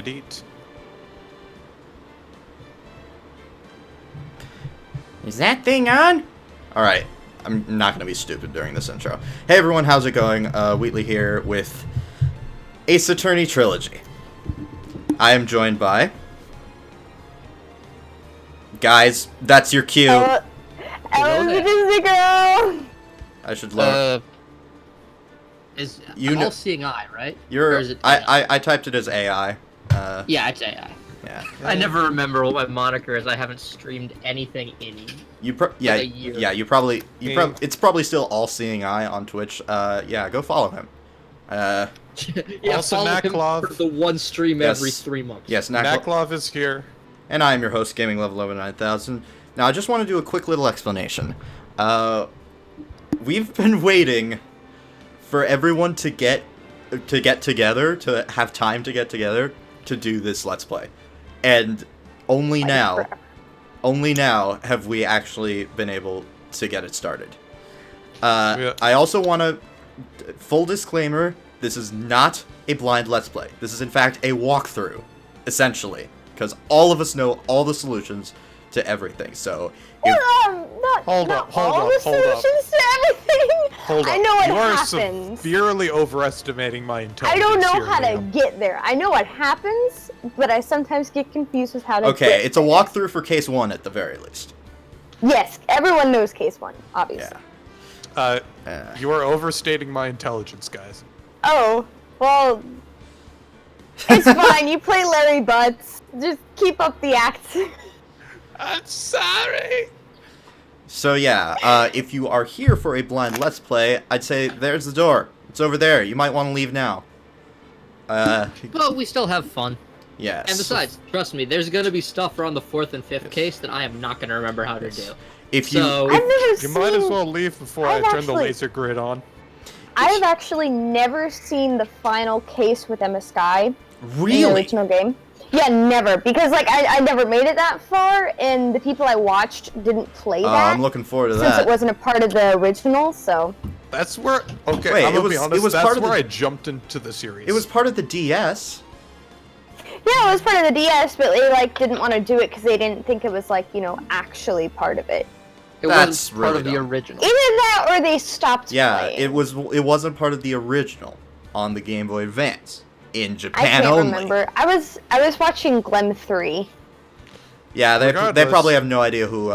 Eat. Is that thing on? Alright, I'm not going to be stupid during this intro. Hey everyone, how's it going? Wheatley here with Ace Attorney Trilogy. I am joined by... Guys, that's your cue. LoZDisneyGirl! I should lower... Is you know, AllSeeingAI, right? You're... Or is it AI? I typed it as AI. Yeah, it's AI. Yeah. I never remember what my moniker is. I haven't streamed anything in Yeah, a year. yeah. It's probably still AllSeeingAI on Twitch. Yeah, go follow him. Yeah, Also follow him Naclov. for the one stream Yes. every 3 months. Yes, Naclov is here. And I am your host, GAMINGLEVEL9001. Now, I just want to do a quick little explanation. We've been waiting for everyone to get together, to have time to get together to do this Let's Play. And only now have we actually been able to get it started. I also want to... Full disclaimer, this is not a blind Let's Play. This is, in fact, a walkthrough, essentially. Because all of us know all the solutions to everything, so... Hold up. I know what you happens. are severely overestimating my intelligence. I don't know here, how to ma'am. get there. I know what happens, but I sometimes get confused with how to Okay, get it's a there. walkthrough for case 1 at the very least. Yes, everyone knows case 1, obviously. Yeah. You are overstating my intelligence, guys. Oh, well... It's fine, you play Larry Butts. Just keep up the act. I'm sorry. So yeah, if you are here for a blind Let's Play, I'd say there's the door. It's over there. You might want to leave now. But we still have fun. Yes. And besides, trust me, there's gonna be stuff around the 4th and 5th case that I am not gonna remember how to do. If you... So, I've never You seen... might as well leave before I I've turn the actually- laser grid on. I've actually never seen the final case with Emma Sky in the Really? original game. Yeah, never. Because, like, I never made it that far, and the people I watched didn't play that. I'm looking forward to since that. it wasn't a part of the original, so... That's where... Okay, Wait, I'm it gonna was- be it honest, was that's part of where the- I jumped into the series. It was part of the DS. Yeah, it was part of the DS, but they, like, didn't want to do it because they didn't think it was, like, you know, actually part of it. it That's wasn't part really of the dumb. original. Either that or they stopped Yeah, playing. it wasn't part of the original on the Game Boy Advance. In I Japan can't only. remember. I was watching Glen 3. Yeah, they Regardless- probably have no idea who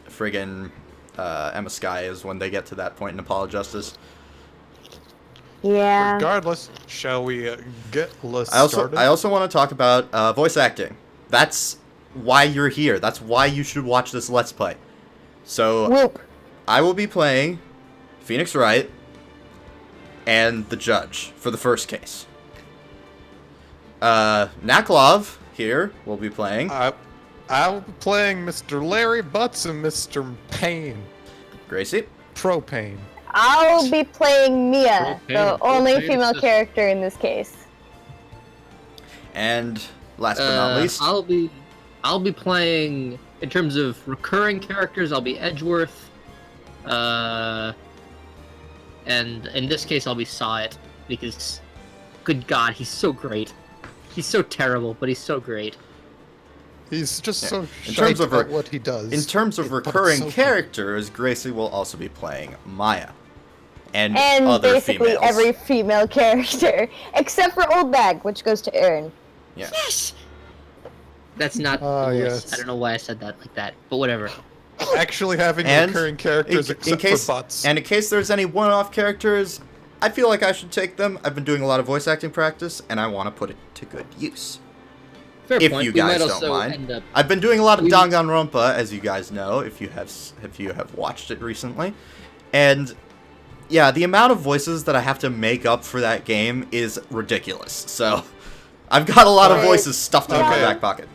friggin' Emma Sky is when they get to that point in Apollo Justice. Yeah. Regardless, shall we get I started? also want to talk about voice acting. That's why you're here. That's why you should watch this Let's Play. So Whoop. I will be playing Phoenix Wright and the judge for the first case. Naclov here will be playing. I'll be playing Mr. Larry Butts and Mr. Payne. Gracie. Propane. I'll be playing Mia, Propane, the only propane female system. character in this case. And last but not least, I'll be playing, in terms of recurring characters, I'll be Edgeworth. And in this case, I'll be Sawit, because, good God, he's so great. He's so terrible, but he's so great. He's just Yeah. so In shite terms of at what he does. in terms of But it's recurring so characters, Gracie will also be playing Maya. And And other basically females. every female character, except for Old Bag, which goes to Aaron. Yeah. Yes! That's not Ah, the voice. yes. I don't know why I said that like that, but whatever. Actually having And recurring characters except for Butts. And in case there's any one-off characters, I feel like I should take them. I've been doing a lot of voice acting practice, and I want to put it to good use. Fair If point. you We guys might don't also mind. end up... I've been doing a lot of We- Danganronpa, as you guys know, if you have watched it recently. And yeah, the amount of voices that I have to make up for that game is ridiculous. So I've got a lot of Okay. voices stuffed in my Okay. back pocket.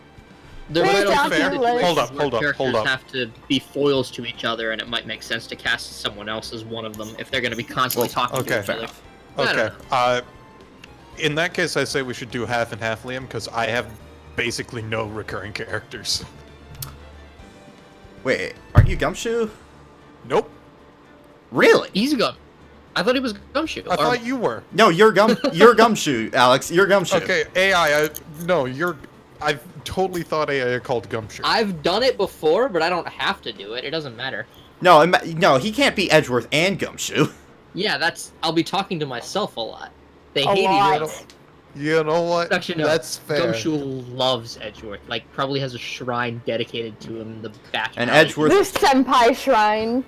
There Wait, might also down be to situations the list. Hold up, where hold up, characters hold up. have to be foils to each other, and it might make sense to cast someone else as one of them if they're going to be constantly talking okay. to each Fair other. enough. I don't Okay. know. In that case, I say we should do half and half, Liam, because I have basically no recurring characters. Wait, aren't you Gumshoe? Nope. Really? Easy go. I thought he was Gumshoe. I thought you were. No, you're Gumshoe, Alex. You're Gumshoe. Okay, AI. No, you're. I totally thought AI called Gumshoe. I've done it before, but I don't have to do it. It doesn't matter. No, no, he can't be Edgeworth and Gumshoe. Yeah, I'll be talking to myself a lot. They A hate lot. each other. You know what? Actually, no. That's fair. Gumshoe loves Edgeworth. Like, probably has a shrine dedicated to him in the back. And alley. Edgeworth. The senpai shrine.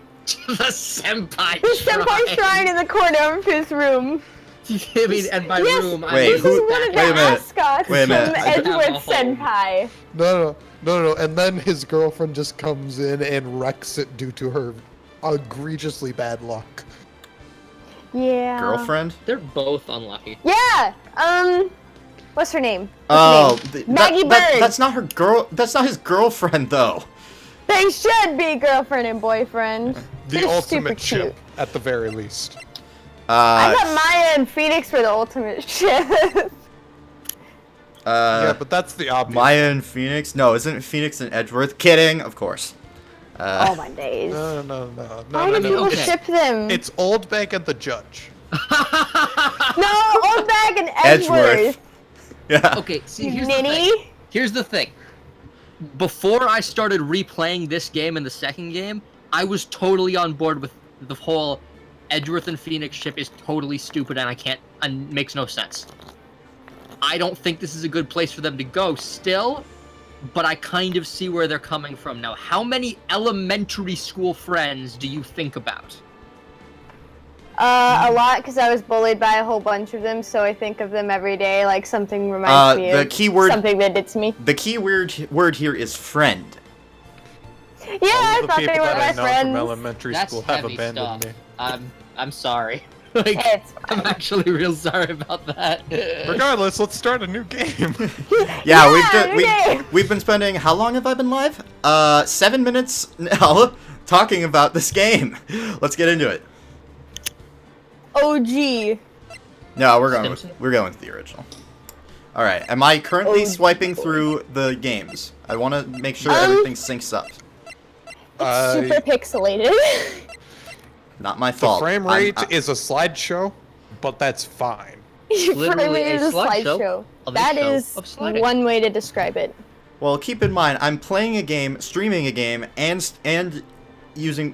The senpai The senpai shrine in the corner of his room. I mean, and by Yes, room, I Wait, this mean is who- one of the wait a minute. mascots Wait a minute. from I- Edgeworth Senpai. No. And then his girlfriend just comes in and wrecks it due to her egregiously bad luck. Yeah. Girlfriend? They're both unlucky. Yeah. What's her name? Oh, Maggie Bird. that's not her girl. That's not his girlfriend, though. They should be girlfriend and boyfriend. The They're ultimate super cute. chip, at the very least. I thought Maya and Phoenix were the ultimate ship. Yeah, but that's the obvious. Maya and Phoenix? No, isn't Phoenix and Edgeworth? Kidding, of course. Oh my days. No. Why do people okay. ship them? It's Old Bank and the Judge. No, Old Bag and Edgeworth. Edgeworth. Yeah. Okay, see, here's the thing. Ninny. Here's the thing. Before I started replaying this game and the second game, I was totally on board with the whole Edgeworth and Phoenix ship is totally stupid and makes no sense. I don't think this is a good place for them to go still, but I kind of see where they're coming from now. How many elementary school friends do you think about? A lot, because I was bullied by a whole bunch of them, so I think of them every day, like something reminds me the of keyword- something they did to me. The key word here is friend. Yeah, All I of the thought people they were that my I know from friends. elementary That's school have heavy abandoned stuff. me. I'm sorry. Like, It's I'm fine. actually real sorry about that. Regardless, let's start a new game. Yeah, okay. we've been spending, how long have I been live? 7 minutes now talking about this game. Let's get into it. OG. No, we're going Simpson? with the original. All right. Am I currently Oh, swiping through the games? I want to make sure Um, everything syncs up. It's super pixelated. Not my The fault. frame I'm- rate is a slideshow, but that's fine. Literally It is a slideshow slideshow. of a That show is of sliding. one way to describe it. Well, keep in mind, I'm playing a game, streaming a game, and using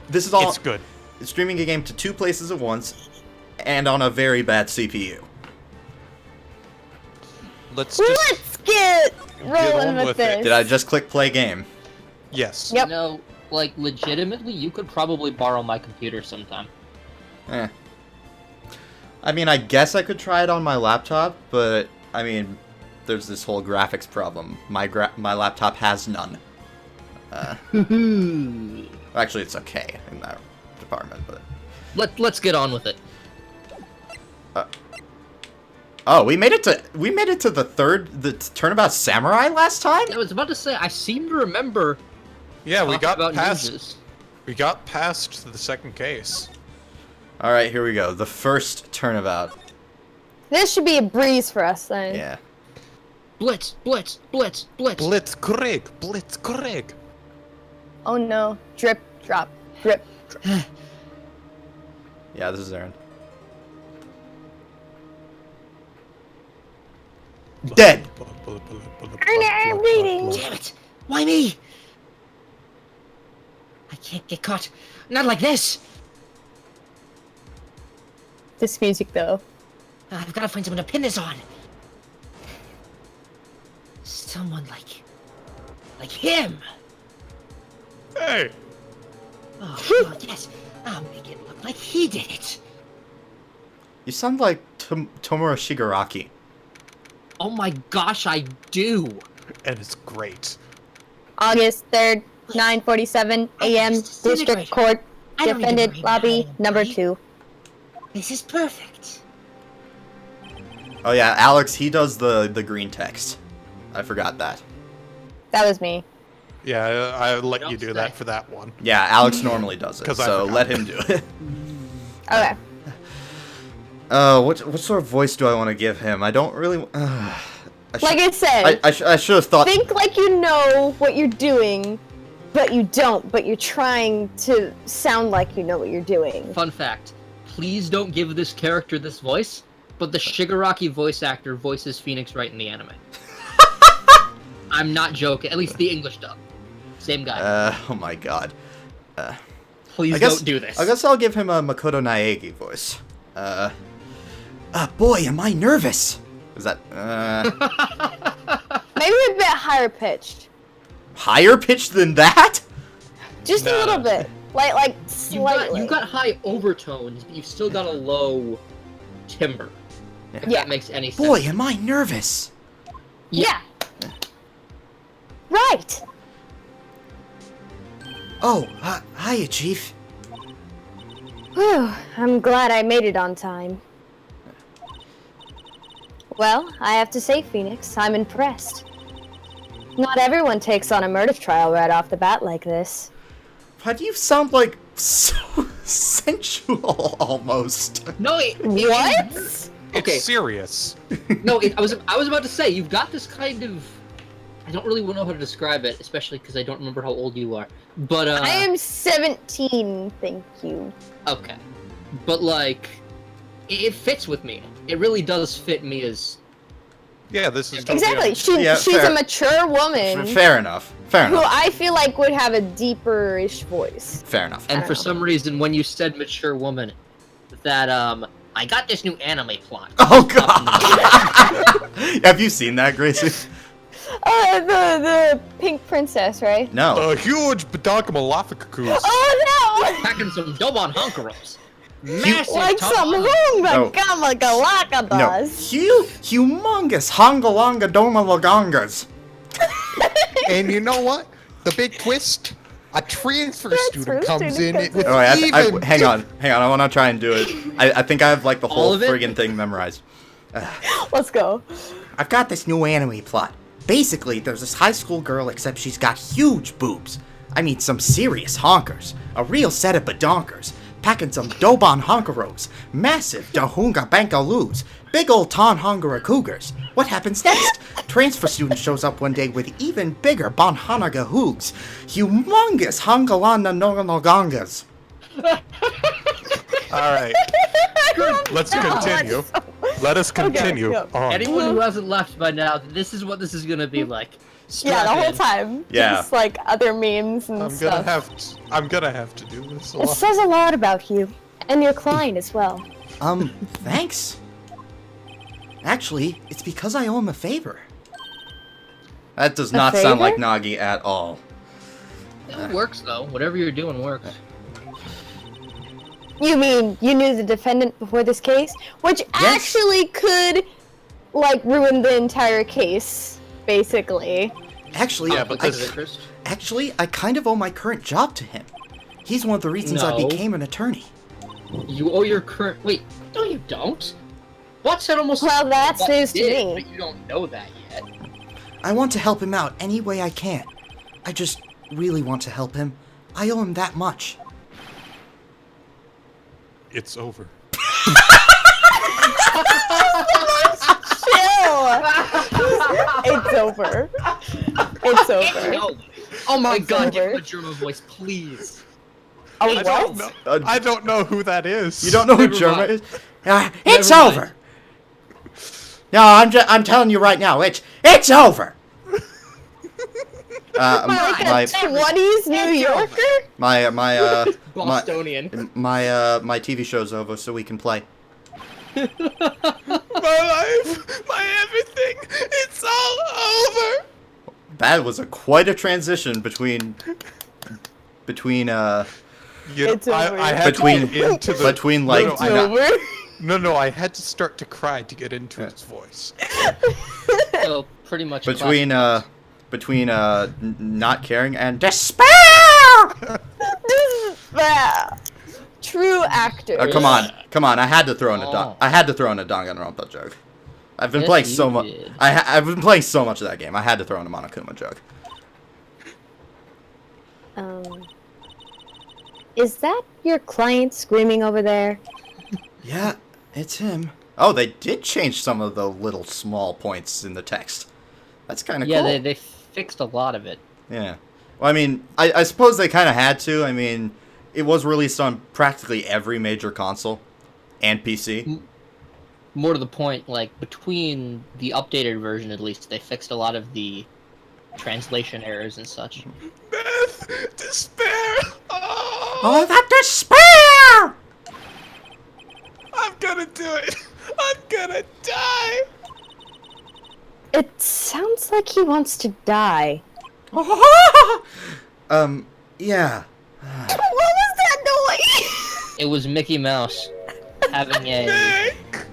this is all It's good. streaming a game to 2 places at once, and on a very bad CPU. Let's just Let's get rolling on with with it. this. Did I just click play game? yes. Yep. No, like, legitimately, you could probably borrow my computer sometime. Eh. I mean, I guess I could try it on my laptop, but I mean, there's this whole graphics problem. My laptop has none. Actually, it's okay in that department, but Let's get on with it. oh, we made it to the Turnabout Samurai last time. I was about to say, I seem to remember Yeah, we talking got about past. ninjas. We got past the second case. All right, here we go. The first Turnabout. This should be a breeze for us then. Yeah. Blitz, blitz, blitz, blitz. Blitzkrieg. Oh no. Drip, drop, drip. Yeah, this is Aaron. Dead. I'm bleeding. Damn it! Why me? I can't get caught. Not like this. This music though. I've got to find someone to pin this on. Someone like him. Hey. Oh God, yes. I'll make it look like he did it. You sound like Tomura Shigaraki. Oh my gosh, I do. And it's great. August 3rd, 9:47 a.m. District Court, I don't need to defendant worry lobby about number anybody. 2. This is perfect. Oh yeah, Alex, he does the green text. I forgot that. That was me. Yeah, I let Don't you do say. that for that one. Yeah, Alex normally does it, 'Cause I so forgot. let him do it. Okay. What sort of voice do I want to give him? I don't really. Like I said, I should have thought. think like you know what you're doing, but you don't, but you're trying to sound like you know what you're doing. Fun fact. please don't give this character this voice, but the Shigaraki voice actor voices Phoenix Wright in the anime. I'm not joking. At least the English dub. Same guy. Oh my god. Please don't do this. I guess I'll give him a Makoto Naegi voice. Boy, am I nervous. Is that, Maybe a bit higher pitched. higher pitched than that? Just a little bit. Like slightly. You got high overtones, but you've still got a low timbre. If Yeah. that makes any sense. Boy, am I nervous. Yeah. Right. Oh, hiya, Chief. Whew, I'm glad I made it on time. Well, I have to say, Phoenix, I'm impressed. Not everyone takes on a murder trial right off the bat like this. Why do you sound like so sensual, almost? No, What? Okay. It's serious. No, I was about to say, you've got this kind of... I don't really know how to describe it, especially because I don't remember how old you are. But, I am 17, thank you. Okay. But, like, it fits with me. It really does fit me as... Yeah, this is totally Exactly. Yeah, She's fair. a mature woman Fair enough. Fair who enough. I feel like would have a deeper-ish voice. Fair enough. And I for don't know. some reason, when you said mature woman, that, I got this new anime plot. Oh, God! Have you seen that, Gracie? The pink princess, right? No. A huge Badagamalafikakus. Oh no! Packing some Dobon Honkaros. Massive Like some Tobon- No. Hunga Gamma Galaka No. does. Humongous Hongalonga Domalagongas. And you know what? The big twist? A transfer student comes student in comes with Oh, wait, even... hang on. I want to try and do it. I think I have, like, the All whole of it? friggin' thing memorized. Let's go. I've got this new anime plot. Basically, there's this high school girl, except she's got huge boobs. I mean, some serious honkers. A real set of badonkers. Packing some Dobon honkeros. Massive Dahunga Bankaloos. Big old Ton Hongara Cougars. What happens next? Transfer student shows up one day with even bigger Bonhanaga Hoogs. Humongous Hongalana Nogangas. Alright, let's continue. Let us continue go. on. Anyone who hasn't left by now, this is what this is gonna be like. Yeah, the Strap whole in. time. Yeah. Just like other memes and I'm stuff. gonna have to do this a It lot. says a lot about you. And your client as well. Thanks. Actually, it's because I owe him a favor. That does not sound like favor? Nagi at all. It works though. Whatever you're doing works. You mean you knew the defendant before this case? Which actually could, like, ruin the entire case, basically. Actually, Yeah, but Conflict this- of interest. actually, I kind of owe my current job to him. He's one of the reasons I No. became an attorney. You owe your current. Wait, no, you don't. Watt said almost. Well, that's Watt news to did, me. But you don't know that yet. I want to help him out any way I can. I just really want to help him. I owe him that much. It's over. Chill! It's over. It's over. No. Oh my It's god, give over. him a German voice, please. Oh, I don't what? know. I don't know who that is. You don't know who Never German mind. is? It's Never mind. over. No, I'm telling you right now. It's over. Like a 20s New Yorker? my Bostonian. my TV show's over, so we can play. My life, my everything, it's all over. That was quite a transition between You know, It's over. I had Between- to get into the between, like, no, It's I, over. no, I had to start to cry to get into his voice. So pretty much. between not caring and despair. Ah, True actor. Come on! I had to throw in a Oh. Danganronpa joke. I've been Yes, playing you so much. did. I've been playing so much of that game. I had to throw in a Monokuma joke. Is that your client screaming over there? Yeah, it's him. Oh, they did change some of the little small points in the text. That's kind of Yeah, cool. they fixed a lot of it. Yeah. Well, I mean, I suppose they kind of had to. I mean, it was released on practically every major console. And PC. More to the point, like, between the updated version, at least, they fixed a lot of the translation errors and such. Death! Despair! Oh, that despair! I'm gonna do it! I'm gonna die! It sounds like he wants to die. Yeah. What was that noise? It was Mickey Mouse having a Nick!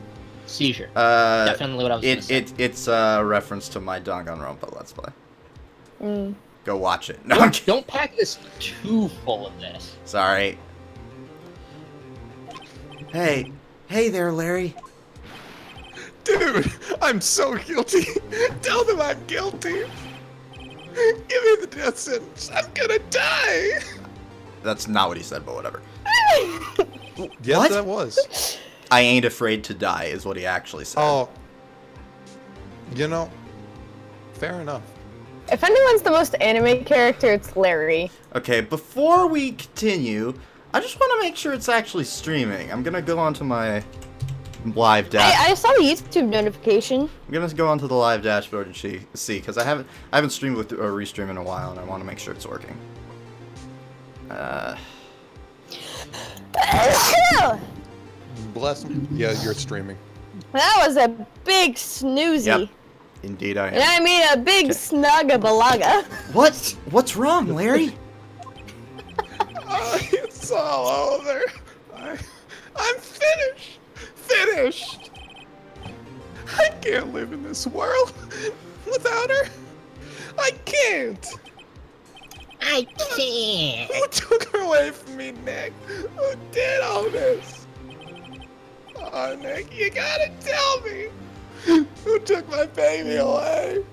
seizure. Definitely what I was gonna say. It's a reference to my Danganronpa Let's Play. Mm. Go watch it. No, I'm kidding. Don't pack this too full of this. Sorry. Hey there, Larry. Dude, I'm so guilty. Tell them I'm guilty. Give me the death sentence. I'm gonna die. That's not what he said, but whatever. Yes, What? that was. I ain't afraid to die, is what he actually said. Oh. You know, fair enough. If anyone's the most anime character, it's Larry. Okay, before we continue, I just want to make sure it's actually streaming. I'm gonna go onto my live dashboard. I saw the YouTube notification. I'm gonna go onto the live dashboard and see, because I haven't streamed with or restreamed in a while, and I want to make sure it's working. Bless me. Yeah, you're streaming. That was a big snoozy. Yep. Indeed, I am. And I mean a big snugga-balaga. What's wrong, Larry? It's all over. I'm finished. Finished. I can't live in this world without her. I can't. I can't. Who took her away from me, Nick? Who did all this? Oh, Nick, you gotta tell me. Who took my baby away?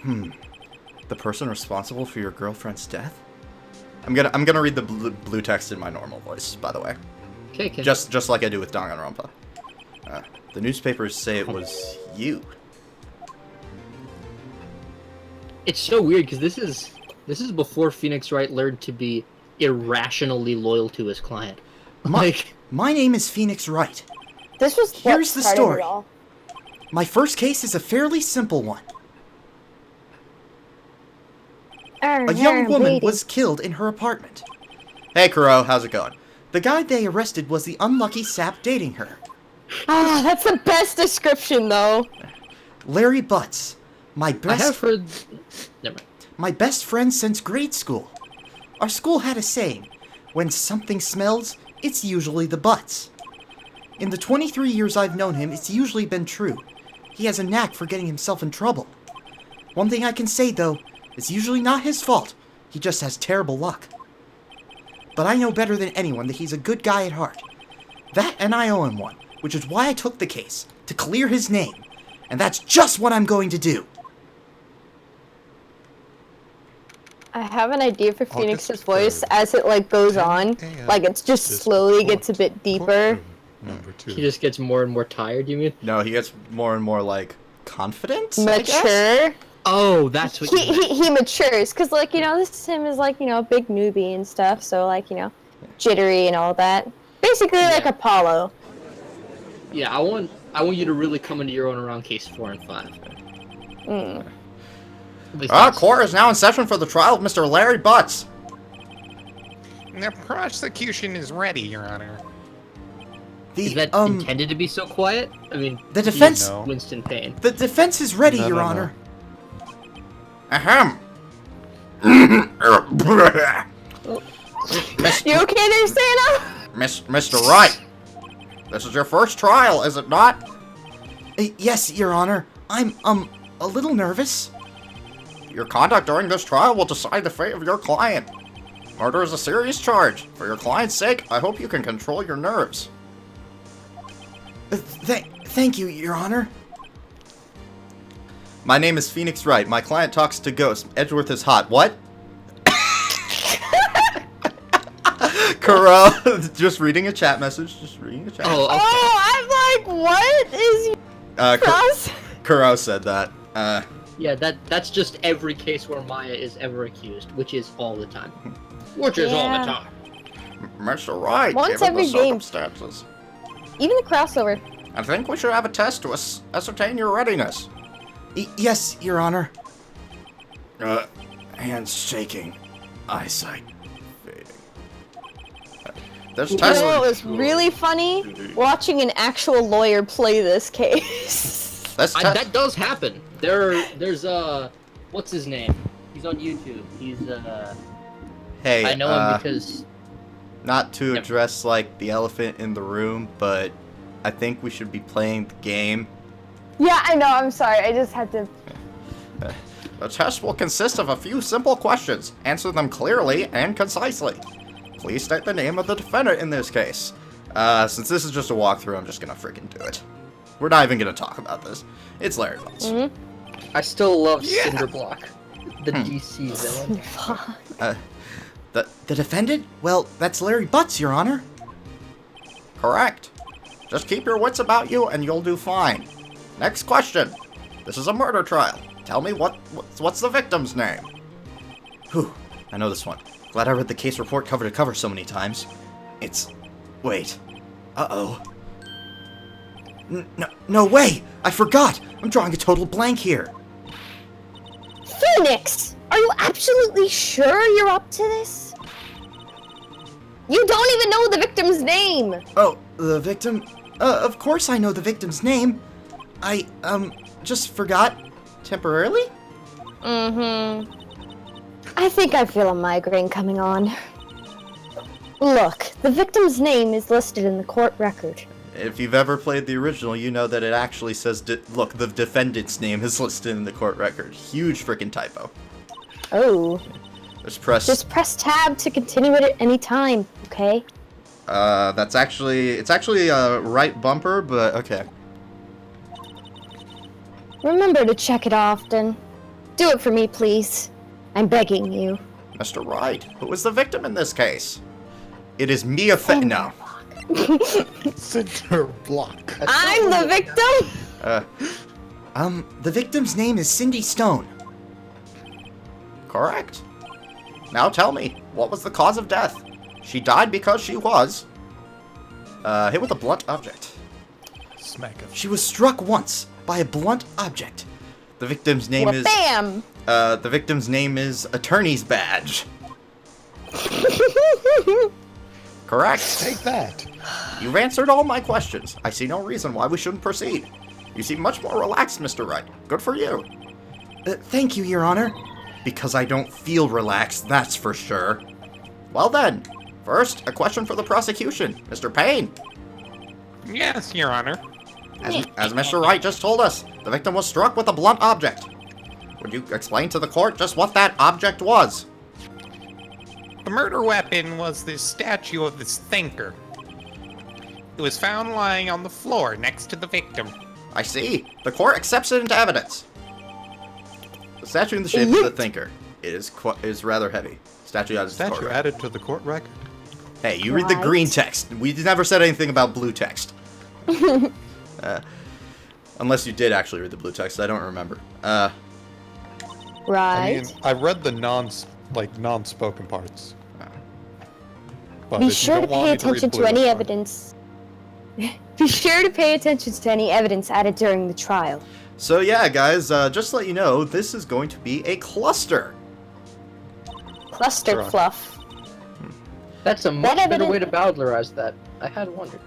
The person responsible for your girlfriend's death? I'm gonna read the blue text in my normal voice, by the way. Okay. Just like I do with Danganronpa. The newspapers say it was you. It's so weird because this is before Phoenix Wright learned to be irrationally loyal to his client. My name is Phoenix Wright. This was what Here's the started story. it all. My first case is a fairly simple one. A young woman was killed in her apartment. Hey, Kuro, how's it going? The guy they arrested was the unlucky sap dating her. Ah, that's the best description, though. Larry Butts. I have heard. Never mind. My best friend since grade school. Our school had a saying, when something smells, it's usually the butts. In the 23 years I've known him, it's usually been true. He has a knack for getting himself in trouble. One thing I can say, though, it's usually not his fault. He just has terrible luck. But I know better than anyone that he's a good guy at heart. That and I owe him one, which is why I took the case, to clear his name. And that's just what I'm going to do. I have an idea for Phoenix's voice as it like goes on. Like it's just slowly gets a bit deeper. Number 2. He just gets more and more tired. You mean? No, he gets more and more, like, confident, I guess? Mature. Oh, that's what. He matures because like this him is like a big newbie and stuff. So like jittery and all that. Basically like Apollo. Yeah, I want you to really come into your own around case 4 and 5. Court is now in session for the trial of Mr. Larry Butts. The prosecution is ready, Your Honor. Is that intended to be so quiet? I mean, the defense. No. Winston Payne. The defense is ready, Your Honor. Ahem. You okay there, Santa? Mr. Wright, this is your first trial, is it not? Yes, Your Honor. I'm a little nervous. Your conduct during this trial will decide the fate of your client. Murder is a serious charge. For your client's sake, I hope you can control your nerves. Thank you, Your Honor. My name is Phoenix Wright. My client talks to ghosts. Edgeworth is hot. What? Kuro, just reading a chat message. Oh, I'm like, what is cross? Kuro said that. Yeah, that's just every case where Maya is ever accused, which is all the time. Which is all the time. Mr. Wright, Once given every the game. circumstances, Even the crossover. I think we should have a test to ascertain your readiness. Yes, Your Honor. Hands shaking, eyesight fading. This You test. know what was really funny? Watching an actual lawyer play this case. That does happen. There's what's his name? He's on YouTube. He's Hey, I know him because not to address like the elephant in the room, but I think we should be playing the game. Yeah, I know, I'm sorry. I just had to... The test will consist of a few simple questions. Answer them clearly and concisely. Please state the name of the defendant in this case. Since this is just a walkthrough, I'm just gonna freaking do it. We're not even gonna talk about this. It's Larry Butts. I still love Cinderblock, the DC villain. The defendant? Well, that's Larry Butts, Your Honor. Correct. Just keep your wits about you and you'll do fine. Next question. This is a murder trial. Tell me what's the victim's name? Whew, I know this one. Glad I read the case report cover to cover so many times. Wait. Uh-oh. No way! I forgot! I'm drawing a total blank here. Phoenix! Are you absolutely sure you're up to this? You don't even know the victim's name! Oh, the victim? Of course I know the victim's name. I, just forgot. Temporarily? Mm-hmm. I think I feel a migraine coming on. Look, the victim's name is listed in the court record. If you've ever played the original, you know that it actually says, look, the defendant's name is listed in the court record. Huge freaking typo. Oh. Just press tab to continue it at any time, okay? it's actually a right bumper, but okay. Remember to check it often. Do it for me, please. I'm begging you. Mr. Wright, who is the victim in this case? It is Mia No. Cinderblock. I'm the victim? The victim's name is Cindy Stone. Correct. Now tell me, what was the cause of death? She died because she was hit with a blunt object. Smack of. She was struck once by a blunt object. The victim's name is Bam! the victim's name is Attorney's Badge. Correct. Take that. You've answered all my questions. I see no reason why we shouldn't proceed. You seem much more relaxed, Mr. Wright. Good for you. Thank you, Your Honor. Because I don't feel relaxed, that's for sure. Well then, first, a question for the prosecution. Mr. Payne. Yes, Your Honor. As Mr. Wright just told us, the victim was struck with a blunt object. Would you explain to the court just what that object was? The murder weapon was the statue of this thinker. It was found lying on the floor next to the victim. I see. The court accepts it into evidence. The statue in the shape of the thinker is rather heavy. Statue Added to the court record. Hey, you read the green text. We never said anything about blue text. Unless you did actually read the blue text, I don't remember. Right. I mean, I read the non-spoken parts. But Be sure to pay attention to any evidence. Be sure to pay attention to any evidence added during the trial. So yeah, guys, just to let you know, this is going to be a cluster. Cluster Sure. fluff. That's a much better way to bowdlerize that. I had wondered.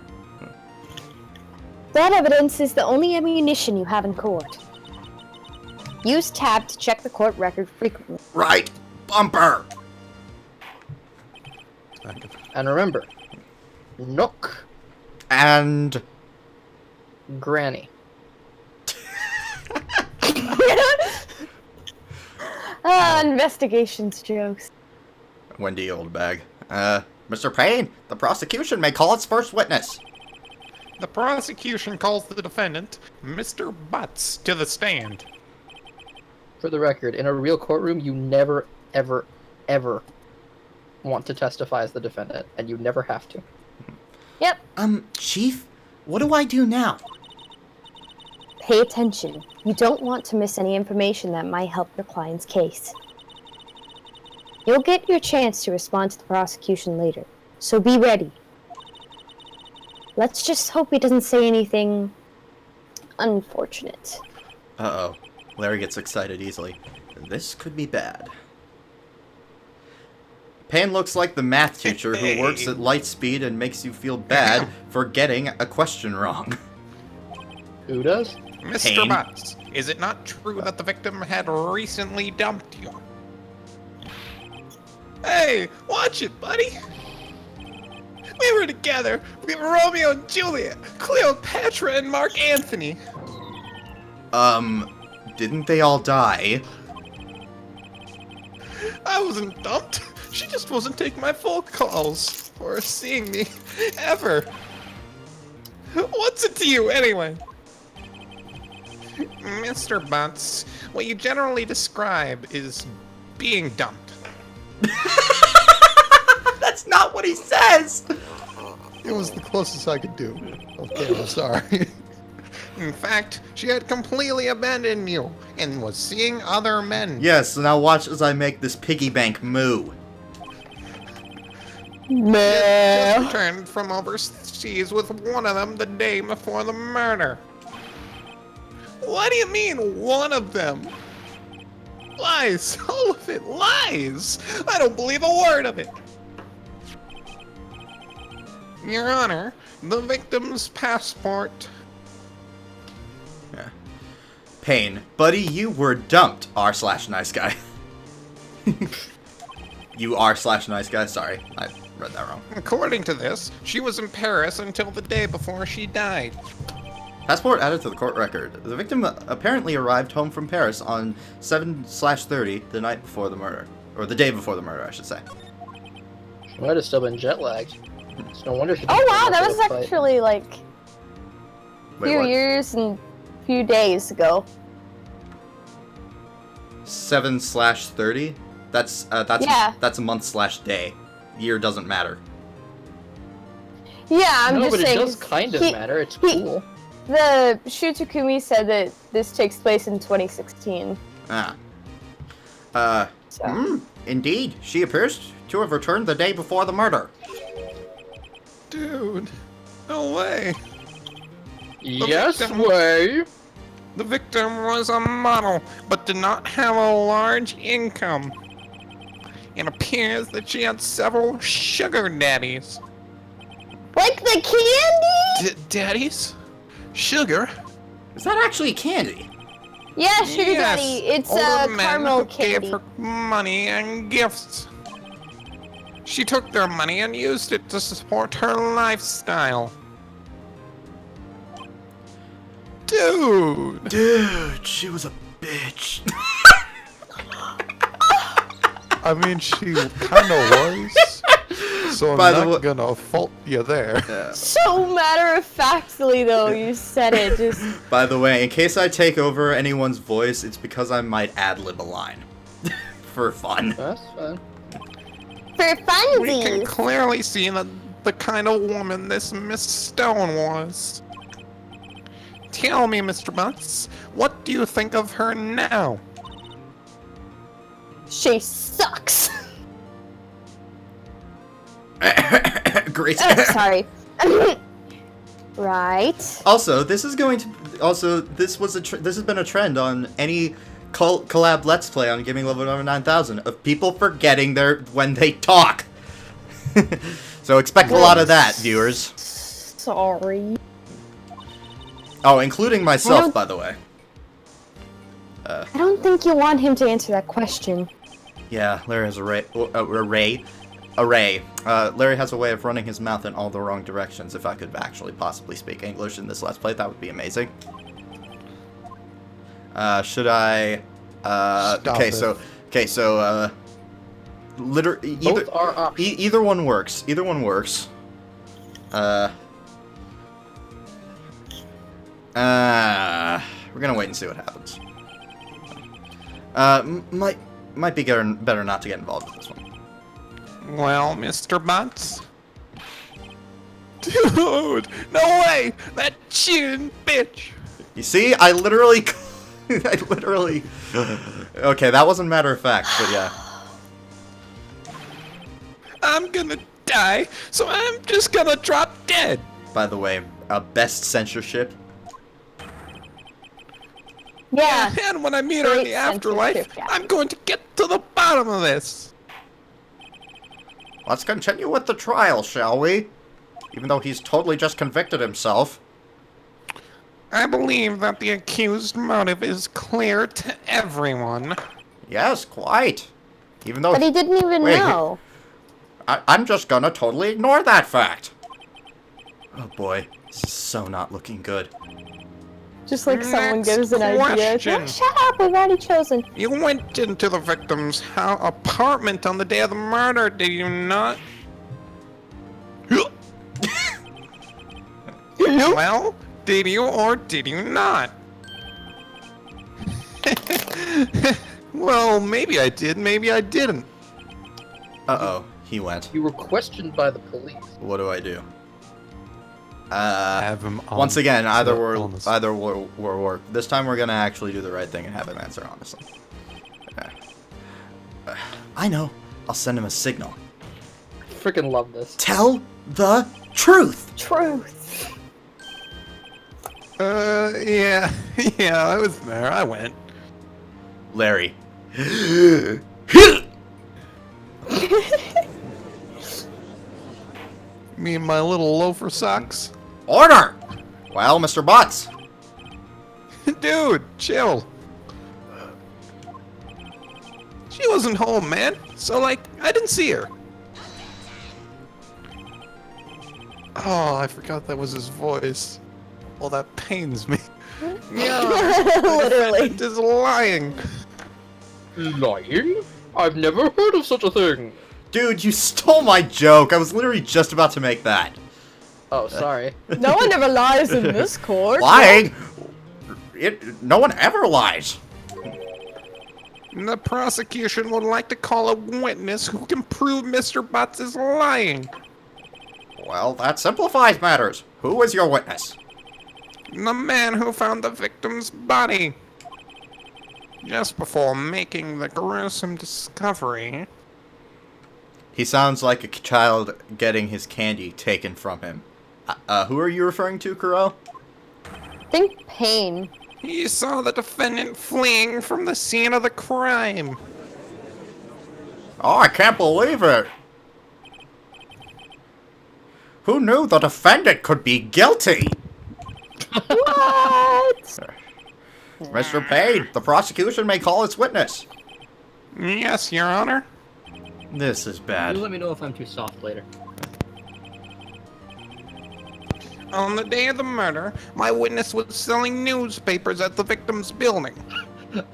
That evidence is the only ammunition you have in court. Use tab to check the court record frequently. Right bumper. And remember, Nook, And Granny. Investigations jokes. Wendy Oldbag. Mr. Payne, the prosecution may call its first witness. The prosecution calls the defendant, Mr. Butts, to the stand. For the record, in a real courtroom, you never, ever, ever want to testify as the defendant, and you never have to. Yep. Chief, what do I do now? Pay attention. You don't want to miss any information that might help your client's case. You'll get your chance to respond to the prosecution later, So be ready. Let's just hope he doesn't say anything unfortunate. Uh-oh. Larry gets excited easily. This could be bad. Payne looks like the math teacher who works at light speed and makes you feel bad for getting a question wrong. Who does? Mr. Payne. Butts, is it not true that the victim had recently dumped you? Hey, watch it, buddy. We were together. We were Romeo and Juliet, Cleopatra and Mark Anthony. Didn't they all die? I wasn't dumped. She just wasn't taking my phone calls or seeing me ever. What's it to you anyway? Mr. Butts, what you generally describe is being dumped. That's not what he says! It was the closest I could do. Okay, I'm sorry. In fact, she had completely abandoned you and was seeing other men. Yes, now watch as I make this piggy bank moo. Just returned from overseas with one of them the day before the murder. What do you mean, one of them? Lies. All of it. Lies. I don't believe a word of it. Your Honor, the victim's passport. Yeah. Payne, buddy, you were dumped. R/nice guy. You R/nice guy. Sorry, I read that wrong. According to this, she was in Paris until the day before she died. Passport added to the court record. The victim apparently arrived home from Paris on 7/30, the night before the murder. Or the day before the murder, I should say. She might have still been jet lagged. It's no wonder she Oh didn't wow, come that up was with a fight. actually like a Wait, few what? years and few days ago. 7/30? That's Yeah. that's a month/day. Year doesn't matter. Yeah, I'm No, just but it saying. does kind of he- matter. It's he- cool. The Shutakumi said that this takes place in 2016. Ah. So. Indeed, she appears to have returned the day before the murder. Dude. No way. Yes, victim- way. The victim was a model, but did not have a large income. It appears that she had several sugar daddies. Like the candy? Daddies? Sugar? Is that actually candy? Yeah, Sugar Yes, Daddy. It's older men caramel who gave candy. her money and gifts. She took their money and used it to support her lifestyle. Dude. Dude, she was a bitch. I mean, she kind of was. So I'm By the not way- gonna fault you there. So matter of factly though, you said it. Just By the way, in case I take over anyone's voice, it's because I might ad-lib a line. For fun. That's fine. for We can funsies. clearly see the kind of woman this Miss Stone was. Tell me, Mr. Butts, what do you think of her now? She sucks. Great. Oh, sorry. Right. Also, this is going to. Also, this was this has been a trend on any collab Let's Play on Gaming Level 9000 of people forgetting when they talk. So expect a lot of that, viewers. Sorry. Oh, including myself, don't- by the way. I don't think you want him to answer that question. Yeah, Larry has array. Larry has a way of running his mouth in all the wrong directions. If I could actually possibly speak English in this Let's Play, that would be amazing. Should I? Stop Okay, it. so literally Both are options. either one works. Either one works. We're gonna wait and see what happens. Might be better not to get involved with this one. Well, Mr. Butts, Dude, no way! That chin bitch! You see, I literally. Okay, that wasn't matter of fact, but yeah. I'm gonna die, so I'm just gonna drop dead. By the way, best censorship. Yeah. And when I meet her in Great the afterlife, censorship, yeah. I'm going to get to the bottom of this. Let's continue with the trial, shall we? Even though he's totally just convicted himself. I believe that the accused motive is clear to everyone. Yes, quite. Even though... But he didn't even Wait, know. I'm just gonna totally ignore that fact. Oh boy, this is so not looking good. Just like someone Next gives an idea. question. Oh, shut up, we've already chosen. You went into the victim's apartment on the day of the murder, did you not? Well, did you or did you not? Well, maybe I did, maybe I didn't. Uh-oh, he went. You were questioned by the police. What do I do? Have him on Once again, either illness. we're this time we're gonna actually do the right thing and have him answer honestly. I know. I'll send him a signal. Freaking love this. Tell the truth. Truth. Yeah, yeah, I was there, I went. Larry. Me and my little loafer socks. Order. Well, Mr. Butts. Dude, chill. She wasn't home, man. So, like, I didn't see her. Oh, I forgot that was his voice. Well, that pains me. Literally. It is lying. Lying? I've never heard of such a thing. Dude, you stole my joke. I was literally just about to make that. Oh, sorry. No one ever lies in this court. Lying? No one ever lies. The prosecution would like to call a witness who can prove Mr. Butts is lying. Well, that simplifies matters. Who is your witness? The man who found the victim's body. Just before making the gruesome discovery. He sounds like a child getting his candy taken from him. Who are you referring to, Kuro? Think pain. He saw the defendant fleeing from the scene of the crime. Oh, I can't believe it. Who knew the defendant could be guilty? What? Mr. Payne, the prosecution may call its witness. Yes, Your Honor. This is bad. You let me know if I'm too soft later. On the day of the murder, my witness was selling newspapers at the victim's building.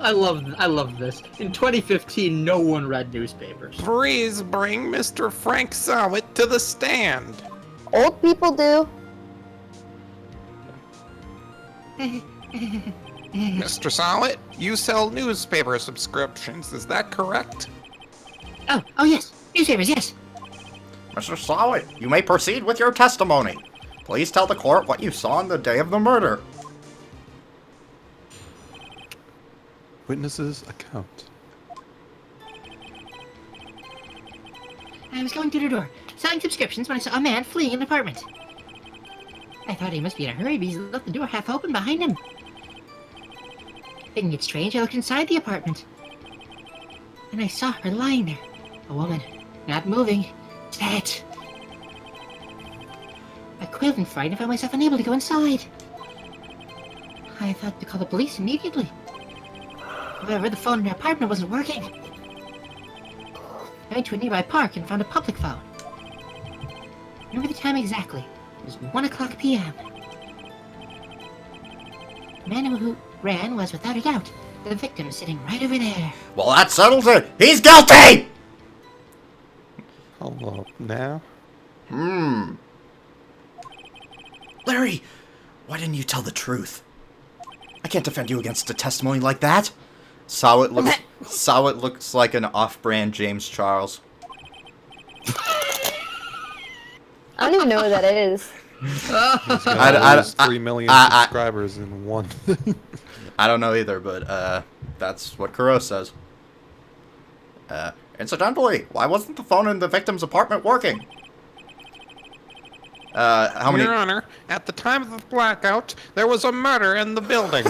I love this. In 2015, no one read newspapers. Please bring Mr. Frank Sowett to the stand. Old people do. Mr. Sowett, you sell newspaper subscriptions, is that correct? Oh yes, newspapers, yes. Mr. Sowett, you may proceed with your testimony. Please tell the court what you saw on the day of the murder. Witness's account. I was going through the door, selling subscriptions when I saw a man fleeing an apartment. I thought he must be in a hurry because he left the door half open behind him. Thinking it strange, I looked inside the apartment. And I saw her lying there. A woman, not moving, dead. I quailed in fright and found myself unable to go inside. I thought to call the police immediately. However, the phone in her apartment wasn't working. I went to a nearby park and found a public phone. I remember the time exactly. It was 1 o'clock p.m. The man who ran was, without a doubt, the victim sitting right over there. Well, that settles it. He's guilty! Hello, now? Larry, why didn't you tell the truth? I can't defend you against a testimony like that. Sowett looks like an off-brand James Charles. I don't even know what that is. He's got 3 million subscribers in one. I don't know either, but that's what Kuro says. Incidentally, why wasn't the phone in the victim's apartment working? How many? Your Honor, at the time of the blackout, there was a murder in the building.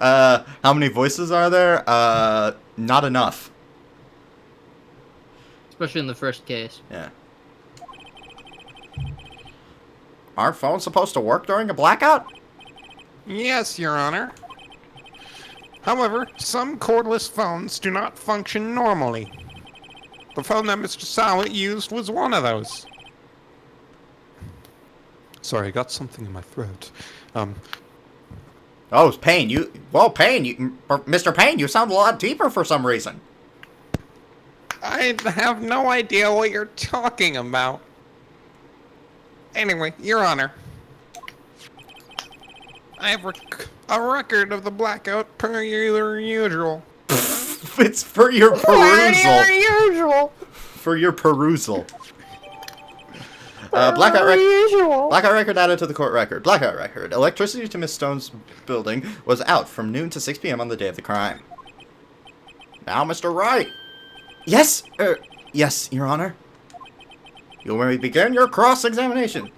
How many voices are there? Not enough. Especially in the first case. Yeah. Aren't phones supposed to work during a blackout? Yes, Your Honor. However, some cordless phones do not function normally. The phone that Mr. Sallet used was one of those. Sorry, I got something in my throat. Oh, it's Payne. Mr. Payne, you sound a lot deeper for some reason. I have no idea what you're talking about. Anyway, Your Honor. I have a record of the blackout per your usual. It's for your perusal. Usual. For your perusal. Blackout record added to the court record. Blackout record. Electricity to Miss Stone's building was out from noon to 6 p.m. on the day of the crime. Now, Mr. Wright. Yes, yes, Your Honor. You may begin your cross-examination.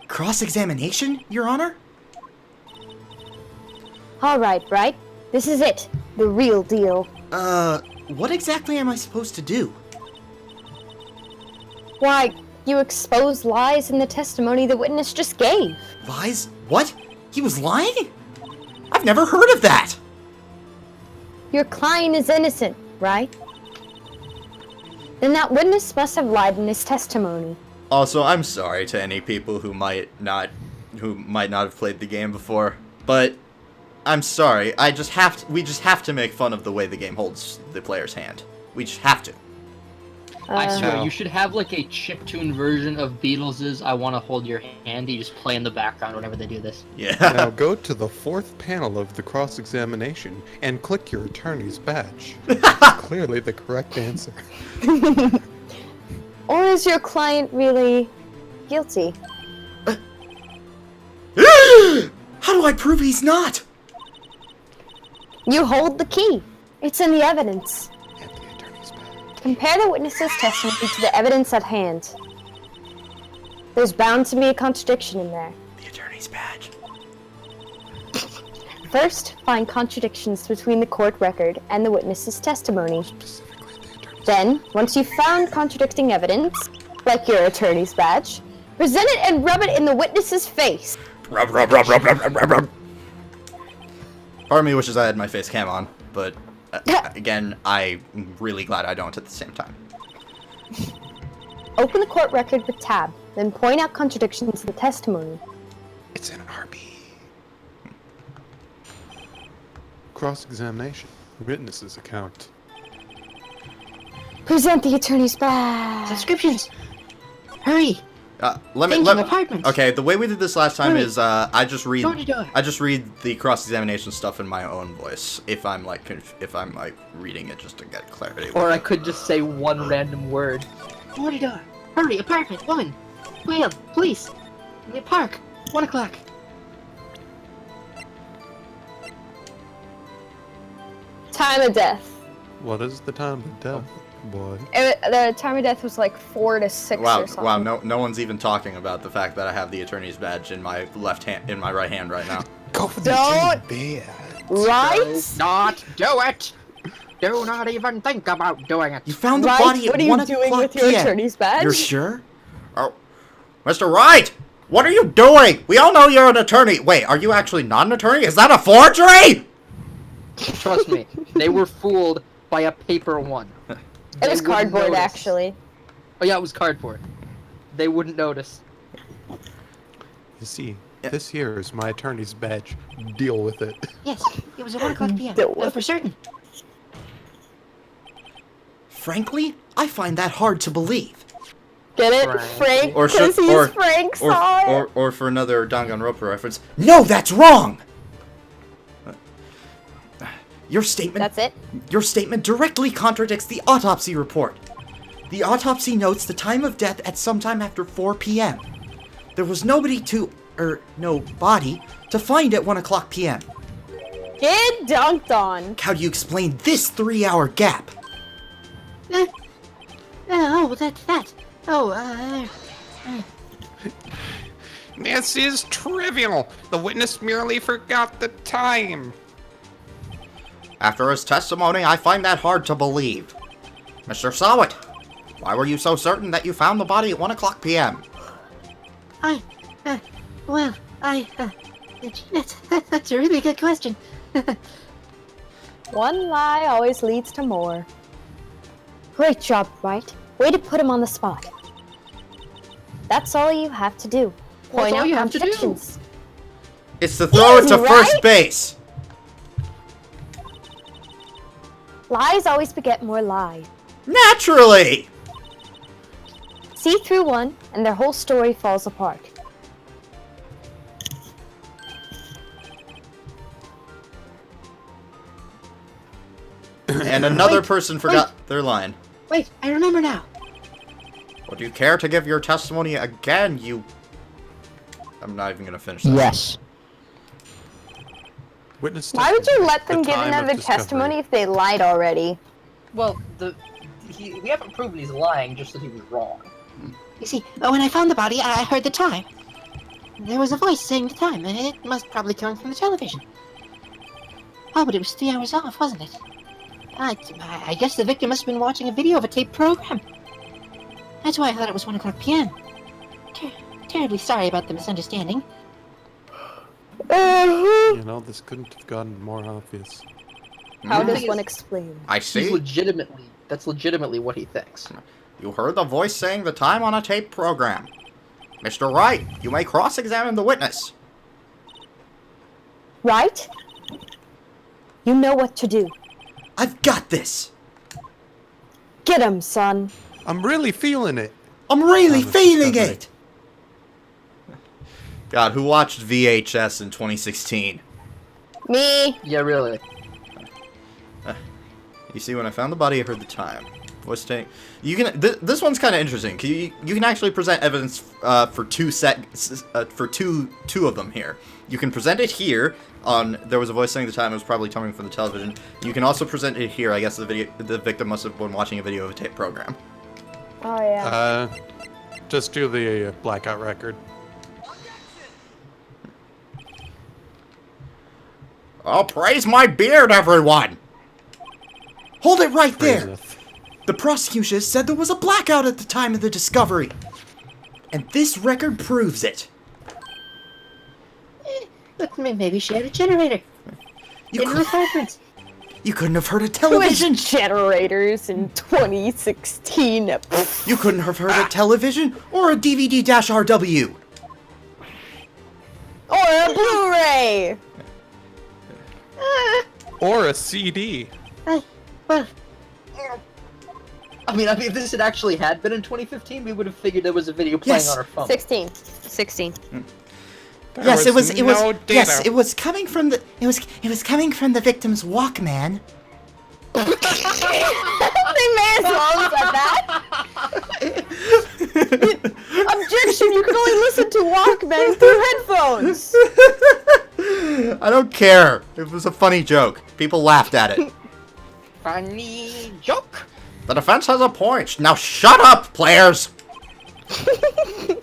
Cross-examination, Your Honor? All right, Bright. This is it. The real deal. What exactly am I supposed to do? Why, you exposed lies in the testimony the witness just gave. Lies? What? He was lying? I've never heard of that! Your client is innocent, right? Then that witness must have lied in his testimony. Also, I'm sorry to any people who might not have played the game before, but I'm sorry. We just have to make fun of the way the game holds the player's hand. We just have to. I swear, No. you should have like a chiptune version of Beatles' I Wanna Hold Your Hand. You just play in the background whenever they do this. Yeah. Now go to the fourth panel of the cross-examination and click your attorney's badge. It's clearly the correct answer. Or is your client really guilty? How do I prove he's not? You hold the key. It's in the evidence. And the attorney's badge. Compare the witness's testimony to the evidence at hand. There's bound to be a contradiction in there. The attorney's badge. First, find contradictions between the court record and the witness's testimony. Specifically, the attorney's Then, once you've found contradicting evidence, like your attorney's badge, present it and rub it in the witness's face. Rub, rub, rub, rub, rub, rub, rub, rub. Part of me wishes I had my face cam on, but again, I'm really glad I don't at the same time. Open the court record with tab, then point out contradictions in the testimony. It's an RB. Cross-examination. Witness's account. Present the attorney's badge. Subscriptions! Hurry! Let me. apartment. Okay, the way we did this last time Hurry. is I just read. Door to door. I just read the cross-examination stuff in my own voice. If I'm like reading it just to get clarity. Or I could just say one random word. Door to door. Hurry, apartment 1. Whale, police. In the park. 1 o'clock. Time of death. What is the time of death, boy? The time of death was like 4 to 6 Wow, or something. wow! No one's even talking about the fact that I have the attorney's badge in my right hand right now. Go for the Don't- attorney's badge. Right? Not do it! Do not even think about doing it. You found the Right? body at What are 1 you doing o'clock with your PM. attorney's badge? You're sure? Oh, Mr. Wright, what are you doing? We all know you're an attorney. Wait, are you actually not an attorney? Is that a forgery? Trust me, they were fooled by a paper one. It They was wouldn't cardboard, notice. actually. Oh yeah, it was cardboard. They wouldn't notice. You see, Yeah. this here is my attorney's badge. Deal with it. Yes, it was at 1 o'clock p.m. Do it. For certain. Frankly, I find that hard to believe. Get it? Frank. Frank? Or Because should- he's or- Frank saw it. Or for another Danganronpa reference, no, that's wrong. Your statement. That's it? Your statement directly contradicts the autopsy report. The autopsy notes the time of death at sometime after 4 p.m. There was no body to find at 1 o'clock p.m. Get dunked on. How do you explain this 3-hour gap? Oh, that's that. This is trivial. The witness merely forgot the time. After his testimony, I find that hard to believe. Mr. Sawat, why were you so certain that you found the body at 1 o'clock p.m.? That's a really good question. One lie always leads to more. Great job, Wright. Way to put him on the spot. That's all you have to do. Point out contradictions. It's to throw it to Easy, first right? base. Lies always beget more lies. Naturally! See through one, and their whole story falls apart. And another person forgot their line. Wait, I remember now. Would you care to give your testimony again, you... I'm not even gonna finish that. Yes. Witness Why would you testimony. let them The give time of another discovery. testimony if they lied already? Well, we haven't proven he's lying, just that he was wrong. You see, when I found the body, I heard the time. There was a voice saying the time, and it must probably come from the television. Oh, but it was 3 hours off, wasn't it? I guess the victim must have been watching a video of a taped program. That's why I thought it was 1 o'clock p.m. Terribly sorry about the misunderstanding. You know, this couldn't have gotten more obvious. How The does thing one is- explain? I see. That's legitimately what he thinks. You heard the voice saying the time on a tape program. Mr. Wright, you may cross-examine the witness. Right? You know what to do. I've got this. Get him, son. I'm really feeling it. I'm really Honest feeling discovery. it. God, who watched VHS in 2016? Me. Yeah, really. You see, when I found the body, I heard the time. Voice tank. You can. This one's kind of interesting. You can actually present evidence for two of them here. You can present it here on. There was a voice saying the time. It was probably coming from the television. You can also present it here. I guess the victim must have been watching a video of a tape program. Oh yeah. Just do the blackout record. Oh, praise my beard, everyone! Hold it right there! Praiseth. The prosecution said there was a blackout at the time of the discovery. And this record proves it. But maybe she had a generator. You, In her cou- apartment. you couldn't have heard a Who has television. generators in 2016? You couldn't have heard a television or a DVD-RW. Or a Blu-ray! Or a CD. Well, I mean, if this had actually been in 2015, we would have figured there was a video playing Yes. on our phone. 16. 16. There Yes, it was. no data. Yes, it was coming from the. It was coming from the victim's Walkman. They may as well have said that. Objection! You can only listen to Walkman through headphones. I don't care. It was a funny joke. People laughed at it. Funny joke. The defense has a point. Now shut up, players.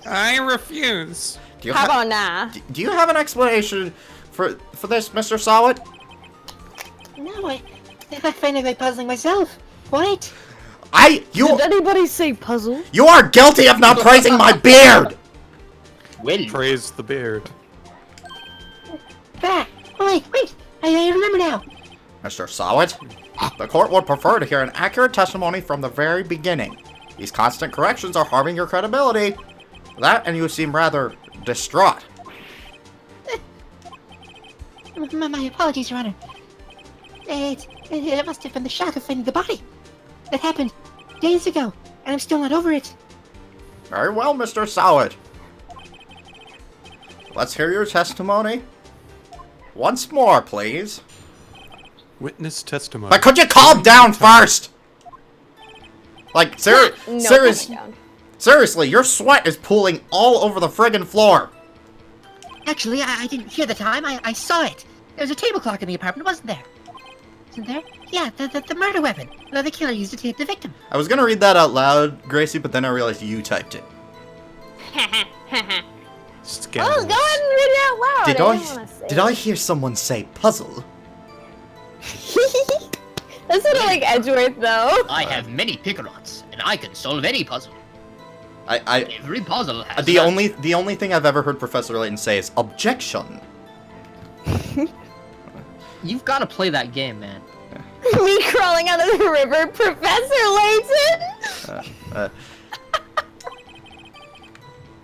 I refuse. Do you How ha- about nah? Do you have an explanation for this, Mr. Sawat? no, I find it quite puzzling myself. What? Did anybody say puzzle? You are guilty of not praising my beard. Well, Praise the beard. Ah, wait, I remember now. Mr. Sawat, the court would prefer to hear an accurate testimony from the very beginning. These constant corrections are harming your credibility. That, and you seem rather distraught. My apologies, Your Honor. It must have been the shock of finding the body. That happened days ago, and I'm still not over it. Very well, Mr. Sawat. Let's hear your testimony. Once more, please. Witness testimony. But could you calm down first? Like, No, serious. calm down. Seriously, your sweat is pooling all over the friggin' floor. Actually, I didn't hear the time. I saw it. There was a table clock in the apartment, wasn't there? Isn't there? Yeah, the murder weapon. No, the killer used it to hit the victim. I was gonna read that out loud, Gracie, but then I realized you typed it. Scandalous. Go ahead and read it out loud. Did I hear someone say puzzle? That's sort of like Edgeworth, though. I have many Picrots, and I can solve any puzzle. I Every puzzle has the only thing I've ever heard Professor Layton say is objection. You've got to play that game, man. Me crawling out of the river, Professor Layton.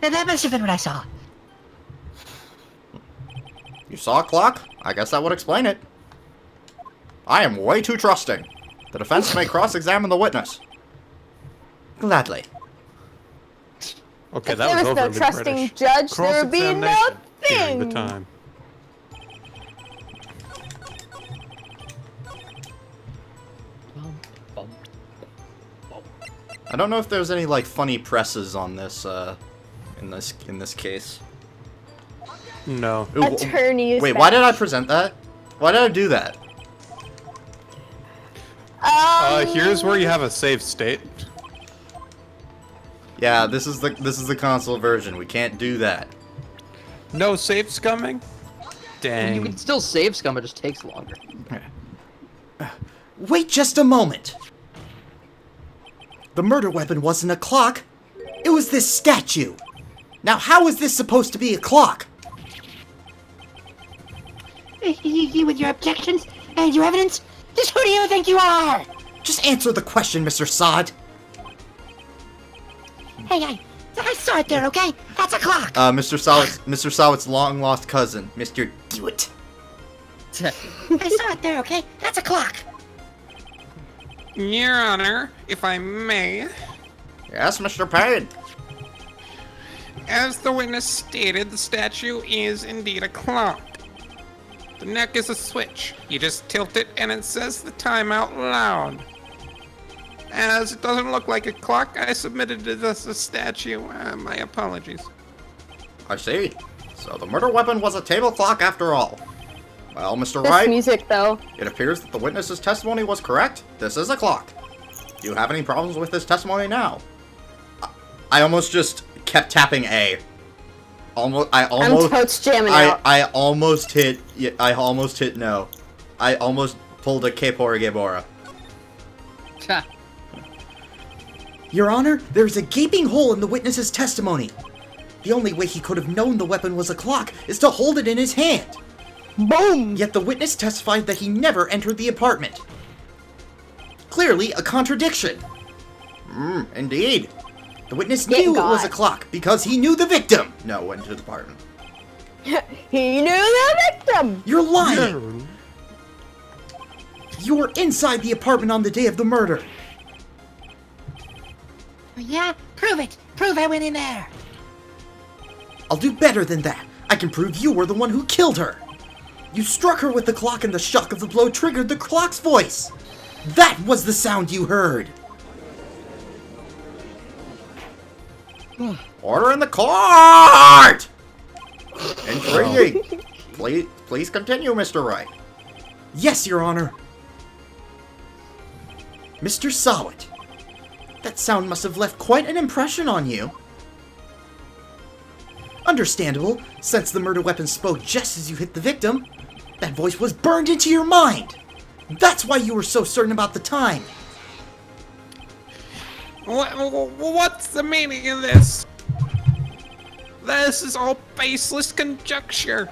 That must have been what I saw. You saw a clock? I guess that would explain it. I am way too trusting. The defense may cross-examine the witness. Gladly. Okay, If that there was no overly trusting British. judge, there would be no Cross-examination during the thing. time. I don't know if there's any like funny presses on this in this case. No. Ooh, Attorney. wait, why did I present that? Why did I do that? Here's where you have a save state. Yeah, this is the console version. We can't do that. No save scumming? Dang. You can still save scum, it just takes longer. Wait just a moment. The murder weapon wasn't a clock. It was this statue. Now, how is this supposed to be a clock? You with your objections and your evidence? Just who do you think you are? Just answer the question, Mr. Sod. Hey, I saw it there, okay? That's a clock. Mr. Sawit's long-lost cousin, Mr. Dewitt. I saw it there, okay? That's a clock. Your Honor, if I may, Yes, Mr. Payne. as the witness stated, the statue is indeed a clock. The neck is a switch. You just tilt it and it says the time out loud. As it doesn't look like a clock, I submitted it as a statue. My apologies. I see. So the murder weapon was a table clock after all. Well, Mr. This Wright, music, though. it appears that the witness's testimony was correct. This is a clock. Do you have any problems with this testimony now? I almost just kept tapping A. I'm totes jamming out. I almost hit no. I almost pulled a Kepora Gebora. Ha. Your Honor, there's a gaping hole in the witness's testimony. The only way he could have known the weapon was a clock is to hold it in his hand. Boom! Yet the witness testified that he never entered the apartment. Clearly a contradiction. Indeed. The witness knew it was a clock because he knew the victim. No, went to the apartment. He knew the victim! You're lying! You were inside the apartment on the day of the murder. Yeah? Prove it. Prove I went in there. I'll do better than that. I can prove you were the one who killed her. You struck her with the clock and the shock of the blow triggered the clock's voice. That was the sound you heard. Order in the court! Intriguing. Please continue, Mr. Wright. Yes, Your Honor. Mr. Sawit, that sound must have left quite an impression on you. Understandable, since the murder weapon spoke just as you hit the victim. That voice was burned into your mind. That's why you were so certain about the time. What's the meaning of this? This is all baseless conjecture.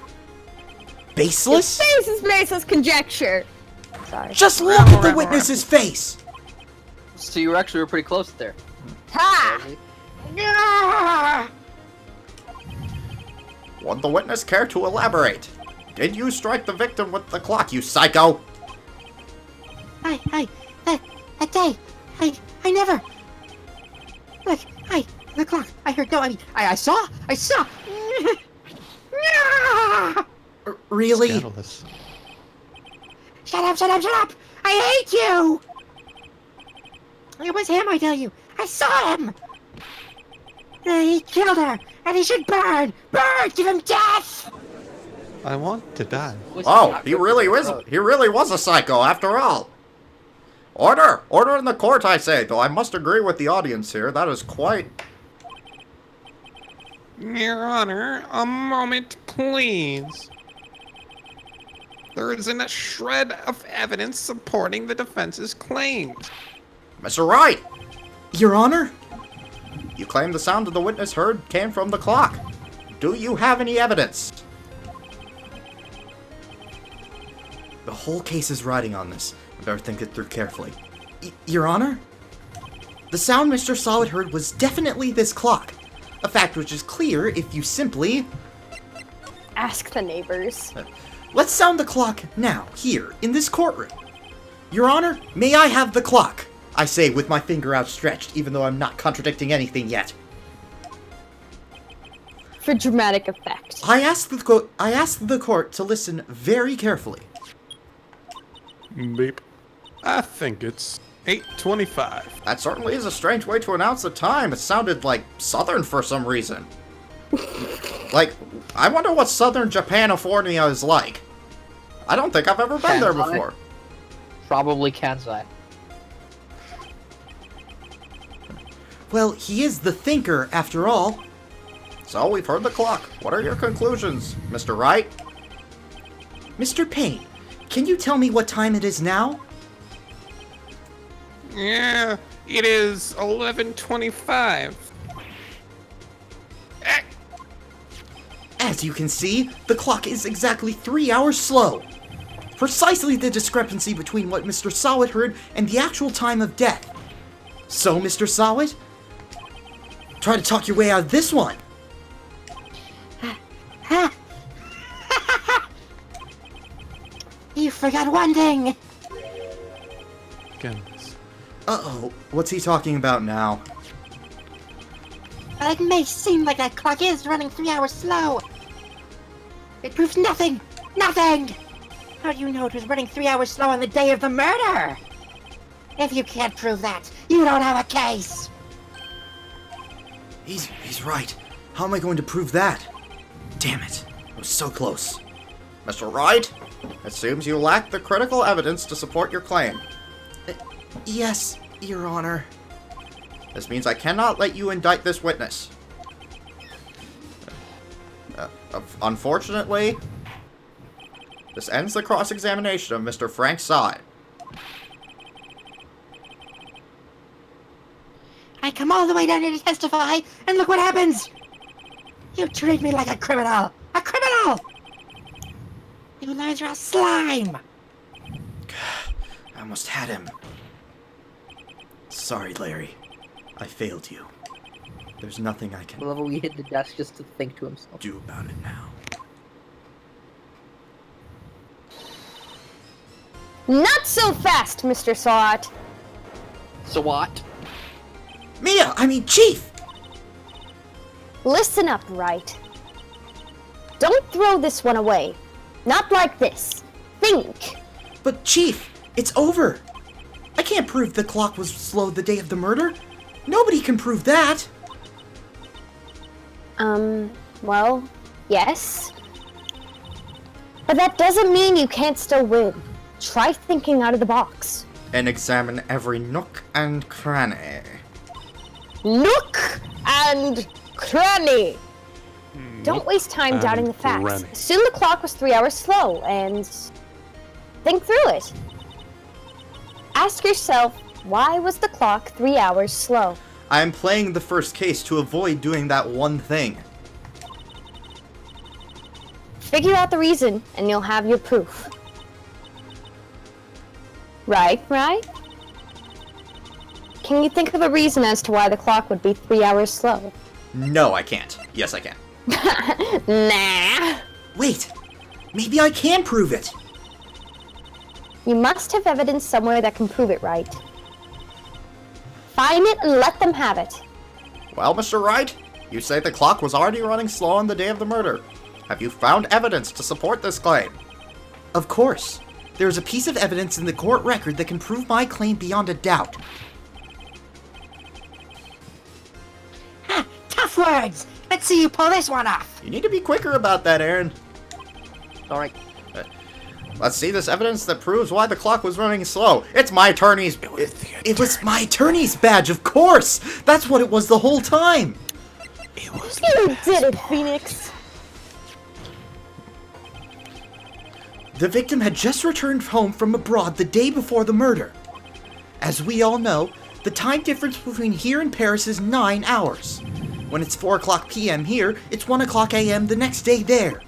Baseless? This is baseless conjecture. Sorry. Just look at the witness's face. So you actually were pretty close there. Ha! Would the witness care to elaborate? Did you strike the victim with the clock, you psycho? That day, I never. Look, the clock. I heard, no, I mean, I saw. Really? Scandalous. Shut up! I hate you! It was him, I tell you. I saw him! He killed her, and he should burn! Burn! Give him death! I want to die. Oh, he really was a psycho after all. Order! Order in the court, I say, though I must agree with the audience here. That is quite... Your Honor, a moment, please. There isn't a shred of evidence supporting the defense's claims. Mr. Wright! Your Honor? You claim the sound of the witness heard came from the clock. Do you have any evidence? The whole case is riding on this. I better think it through carefully. Your Honor? The sound Mr. Solid heard was definitely this clock. A fact which is clear if you simply... Ask the neighbors. Let's sound the clock now, here, in this courtroom. Your Honor, may I have the clock? I say with my finger outstretched, even though I'm not contradicting anything yet. For dramatic effect. I ask the court to listen very carefully. Beep. I think it's 8:25. That certainly is a strange way to announce the time. It sounded like Southern for some reason. Like, I wonder what Southern Japanifornia is like. I don't think I've ever been there before. Probably Kansai. Well, he is the thinker, after all. So, we've heard the clock. What are your conclusions, Mr. Wright? Mr. Payne, can you tell me what time it is now? Yeah, it is 11:25. As you can see, the clock is exactly 3 hours slow. Precisely the discrepancy between what Mr. Sawit heard and the actual time of death. So, Mr. Sawit, try to talk your way out of this one. You forgot one thing. Goodness. Uh-oh, what's he talking about now? While it may seem like that clock is running 3 hours slow, it proves nothing! Nothing! How do you know it was running 3 hours slow on the day of the murder? If you can't prove that, you don't have a case! He's right. How am I going to prove that? Damn it. I was so close. Mr. Wright, it seems you lack the critical evidence to support your claim. Yes, Your Honor. This means I cannot let you indict this witness. Unfortunately, this ends the cross-examination of Mr. Frank Side. I come all the way down here to testify, and look what happens! You treat me like a criminal! A criminal! You liars are a slime! I almost had him. Sorry, Larry. I failed you. There's nothing I can The level he hit the desk just to think to himself. do about it now. Not so fast, Mr. Sawat. So what? Chief! Listen up, Wright. Don't throw this one away. Not like this. Think. But, Chief, it's over. I can't prove the clock was slow the day of the murder. Nobody can prove that. Well, yes. But that doesn't mean you can't still win. Try thinking out of the box. And examine every nook and cranny. Nook and cranny! Don't waste time doubting the facts. cranny. Assume the clock was 3 hours slow, and think through it. Ask yourself, why was the clock 3 hours slow? I am playing the first case to avoid doing that one thing. Figure out the reason, and you'll have your proof. Right? Can you think of a reason as to why the clock would be 3 hours slow? No, I can't. Yes, I can. Nah. Wait! Maybe I can prove it! You must have evidence somewhere that can prove it, right? Find it and let them have it. Well, Mr. Wright, you say the clock was already running slow on the day of the murder. Have you found evidence to support this claim? Of course. There is a piece of evidence in the court record that can prove my claim beyond a doubt. Ha! Tough words! Let's see you pull this one off! You need to be quicker about that, Aaron. Alright. Let's see this evidence that proves why the clock was running slow. It's my attorney's... It was my attorney's badge, of course! That's what it was the whole time! It was You did it, Phoenix! The victim had just returned home from abroad the day before the murder. As we all know, the time difference between here and Paris is 9 hours. When it's 4 o'clock p.m. here, it's 1 o'clock a.m. the next day there.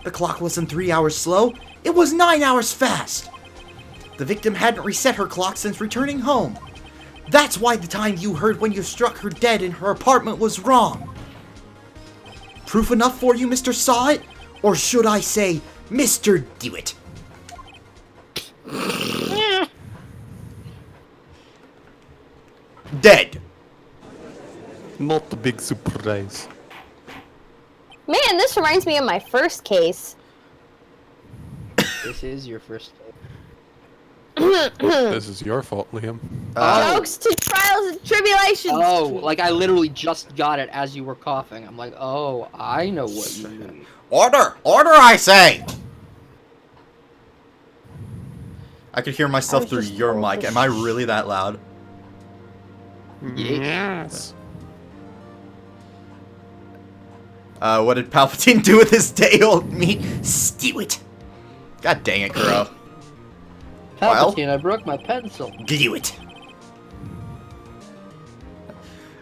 The clock wasn't 3 hours slow, it was 9 hours fast. The victim hadn't reset her clock since returning home. That's why the time you heard when you struck her dead in her apartment was wrong. Proof enough for you, Mr. Saw It? Or should I say, Mr. Do It? Dead. not the big surprise. Man, this reminds me of my first case. This is your first day. This is your fault, Liam. Jokes to trials and tribulations! Oh, like I literally just got it as you were coughing. I'm like, oh, I know what you mean. Order! Order, I say! I could hear myself through your mic. Am I really that loud? Yes. What did Palpatine do with his day-old meat? Stew it. God dang it, Kuro. Palpatine, I broke my pencil. Do it.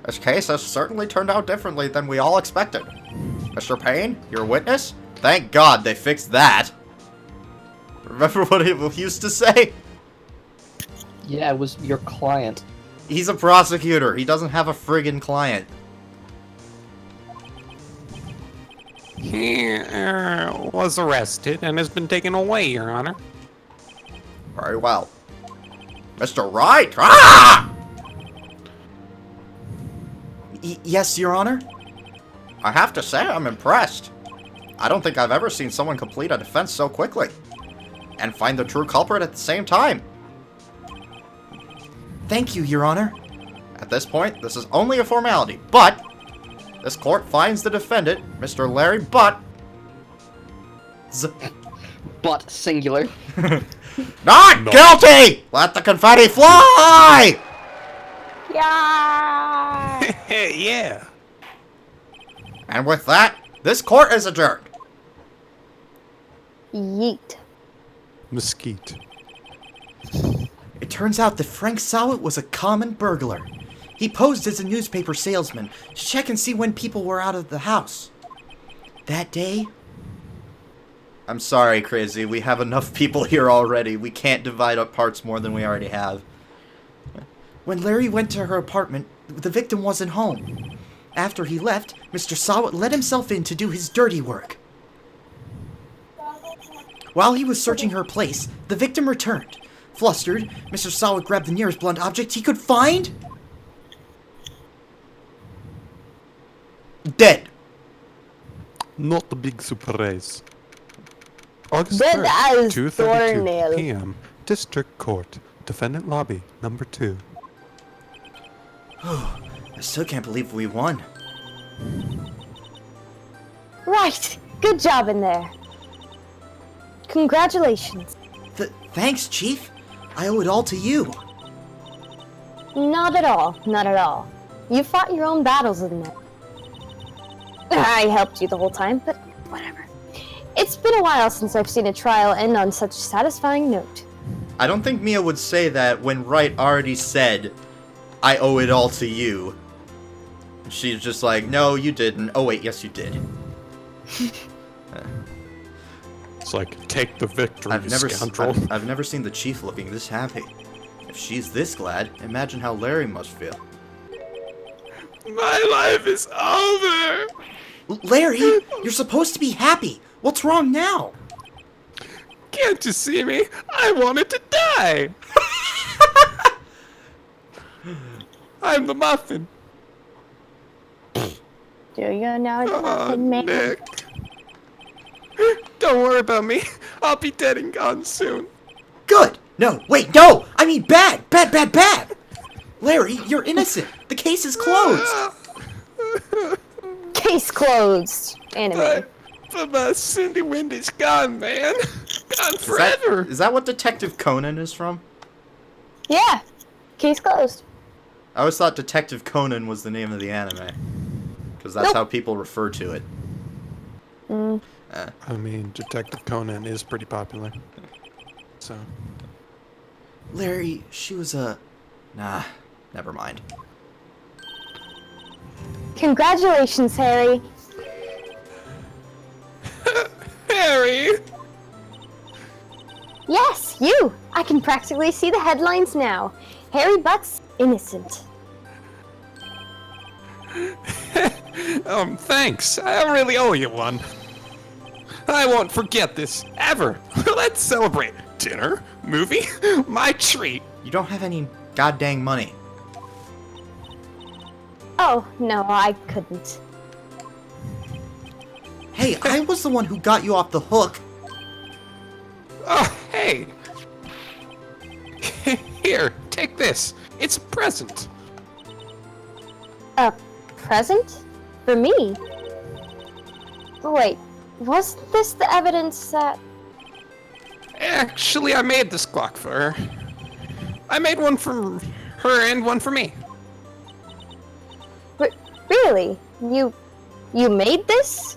This case has certainly turned out differently than we all expected. Mr. Payne, your witness? Thank God they fixed that. Remember what he used to say? Yeah, it was your client. He's a prosecutor. He doesn't have a friggin' client. He was arrested and has been taken away, Your Honor. Very well. Mr. Wright! Ah! Yes, Your Honor? I have to say, I'm impressed. I don't think I've ever seen someone complete a defense so quickly. And find the true culprit at the same time. Thank you, Your Honor. At this point, this is only a formality, but this court finds the defendant, Mr. Larry Butt, But singular. not guilty! Let the confetti fly! Yeah! Yeah. And with that, this court is adjourned. Yeet. Mesquite. It turns out that Frank Sowett was a common burglar. He posed as a newspaper salesman to check and see when people were out of the house. That day... I'm sorry, Crazy. We have enough people here already. We can't divide up parts more than we already have. When Larry went to her apartment, the victim wasn't home. After he left, Mr. Sowett let himself in to do his dirty work. While he was searching her place, the victim returned. Flustered, Mr. Sowett grabbed the nearest blunt object he could find. Dead. Not the big surprise. August Dead 3rd, as 2:32 doornail. p.m. District Court. Defendant Lobby, number 2. I still can't believe we won. Right! Good job in there. Congratulations. Thanks, Chief. I owe it all to you. Not at all. Not at all. You fought your own battles in there. I helped you the whole time, but whatever. It's been a while since I've seen a trial end on such a satisfying note. I don't think Mia would say that when Wright already said, I owe it all to you. She's just like, no, you didn't. Oh, wait, yes, you did. It's like, take the victory, I've never, scoundrel. I've never seen the Chief looking this happy. If she's this glad, imagine how Larry must feel. My life is over! Larry, you're supposed to be happy. What's wrong now? Can't you see me? I wanted to die! I'm the muffin. Do you know Oh, the man? Nick. Don't worry about me. I'll be dead and gone soon. Good. No, wait, no! I mean bad! Bad, bad, bad! Larry, you're innocent. The case is closed. Case closed. Anime. But Cindy Windy's gone, man. Gone forever. Is that what Detective Conan is from? Yeah. Case closed. I always thought Detective Conan was the name of the anime. Because that's Nope. how people refer to it. I mean, Detective Conan is pretty popular. So. Larry, she was a... Nah, never mind. Congratulations, Harry. Harry! Yes, you! I can practically see the headlines now. Harry Butt's innocent. Thanks. I really owe you one. I won't forget this, ever. Let's celebrate. Dinner? Movie? My treat. You don't have any goddamn money. Oh, no, I couldn't. Hey, I was the one who got you off the hook. Oh, hey. Here, take this. It's a present. A present? For me? Wait, wasn't this the evidence that... Actually, I made this clock for her. I made one for her and one for me. Really? You made this?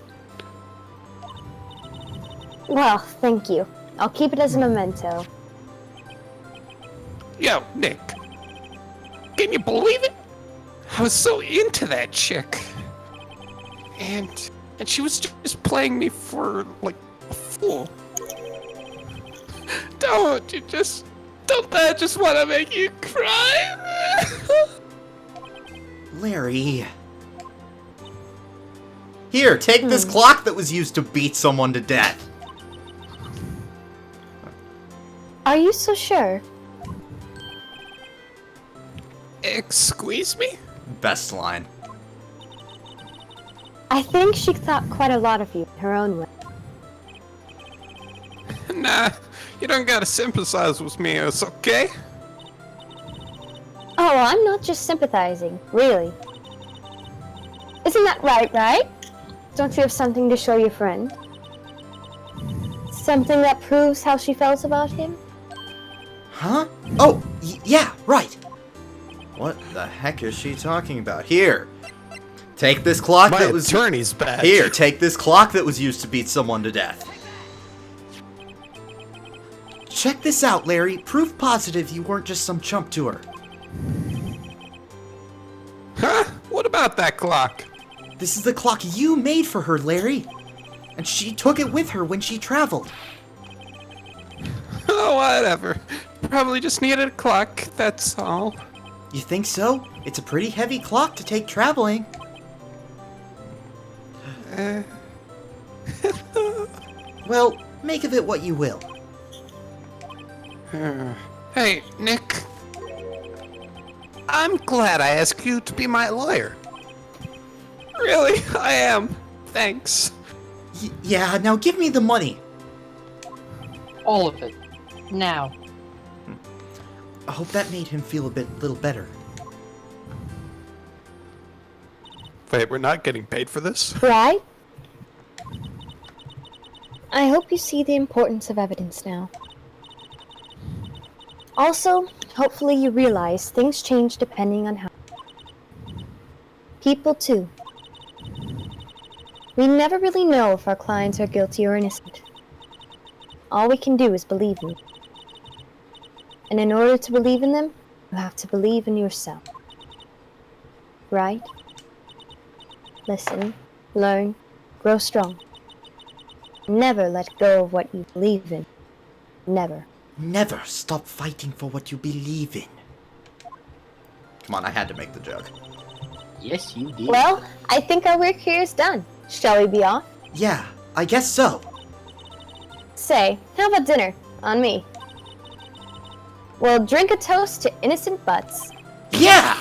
Well, thank you. I'll keep it as a memento. Yo, Nick. Can you believe it? I was so into that chick. And she was just playing me for, like, a fool. Don't that just want to make you cry? Larry. Here, take this clock that was used to beat someone to death. Are you so sure? Squeeze me? Best line. I think she thought quite a lot of you in her own way. Nah, you don't gotta sympathize with me, it's okay? Oh, I'm not just sympathizing, really. Isn't that right? Don't you have something to show your friend? Something that proves how she felt about him? Huh? Oh, yeah, right. What the heck is she talking about? Here. Take this clock My that was... attorney's badge. Here, take this clock that was used to beat someone to death. Check this out, Larry. Proof positive you weren't just some chump to her. Huh? What about that clock? This is the clock you made for her, Larry. And she took it with her when she traveled. Oh, whatever. Probably just needed a clock, that's all. You think so? It's a pretty heavy clock to take traveling. Well, make of it what you will. Hey, Nick. I'm glad I asked you to be my lawyer. Really, I am. Thanks. Yeah, now give me the money. All of it. Now. I hope that made him feel a little better. Wait, we're not getting paid for this? Right? I hope you see the importance of evidence now. Also, hopefully you realize things change depending on how... People, too. We never really know if our clients are guilty or innocent. All we can do is believe in them. And in order to believe in them, you have to believe in yourself. Right? Listen, learn, grow strong. Never let go of what you believe in. Never. Never stop fighting for what you believe in. Come on, I had to make the joke. Yes, you did. Well, I think our work here is done. Shall we be off? Yeah, I guess so. Say, how about dinner? On me. We'll drink a toast to innocent butts. Yeah!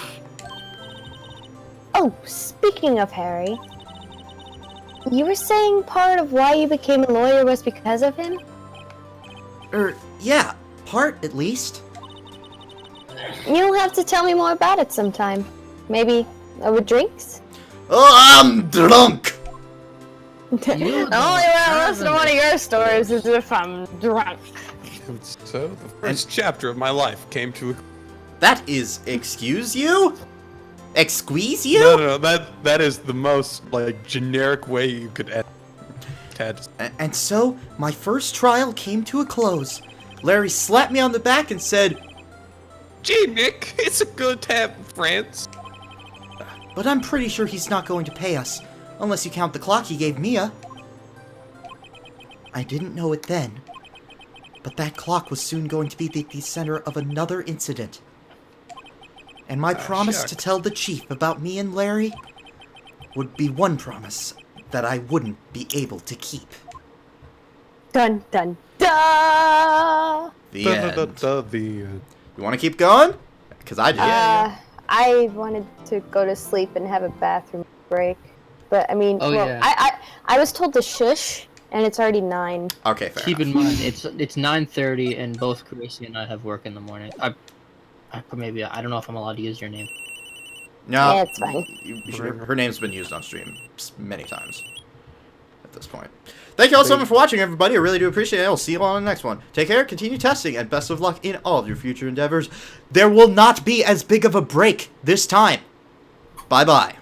Oh, speaking of Harry, you were saying part of why you became a lawyer was because of him? Yeah, part at least. You'll have to tell me more about it sometime. Maybe over drinks? Oh, I'm drunk! The only way I listen to one of your stories is if I'm drunk. So the first chapter of my life came to a... That is, excuse you? Excuse you? No, that is the most, like, generic way you could end Ted. And so, my first trial came to a close. Larry slapped me on the back and said, Gee, Nick, it's a good to have friends. but I'm pretty sure he's not going to pay us, unless you count the clock he gave Mia. I didn't know it then, but that clock was soon going to be the center of another incident. And my promise to tell the chief about me and Larry would be one promise that I wouldn't be able to keep. Dun dun dun! The end. The You want to keep going? Because I do. I wanted to go to sleep and have a bathroom break. But, I mean, I was told to shush, and it's already 9. Okay, fair Keep enough. in mind, it's 9:30, and both Carissa and I have work in the morning. Maybe I don't know if I'm allowed to use your name. No, Yeah, it's fine. Her name's been used on stream many times at this point. Thank you all so much for watching, everybody. I really do appreciate it. I'll see you all on the next one. Take care, continue testing, and best of luck in all of your future endeavors. There will not be as big of a break this time. Bye-bye.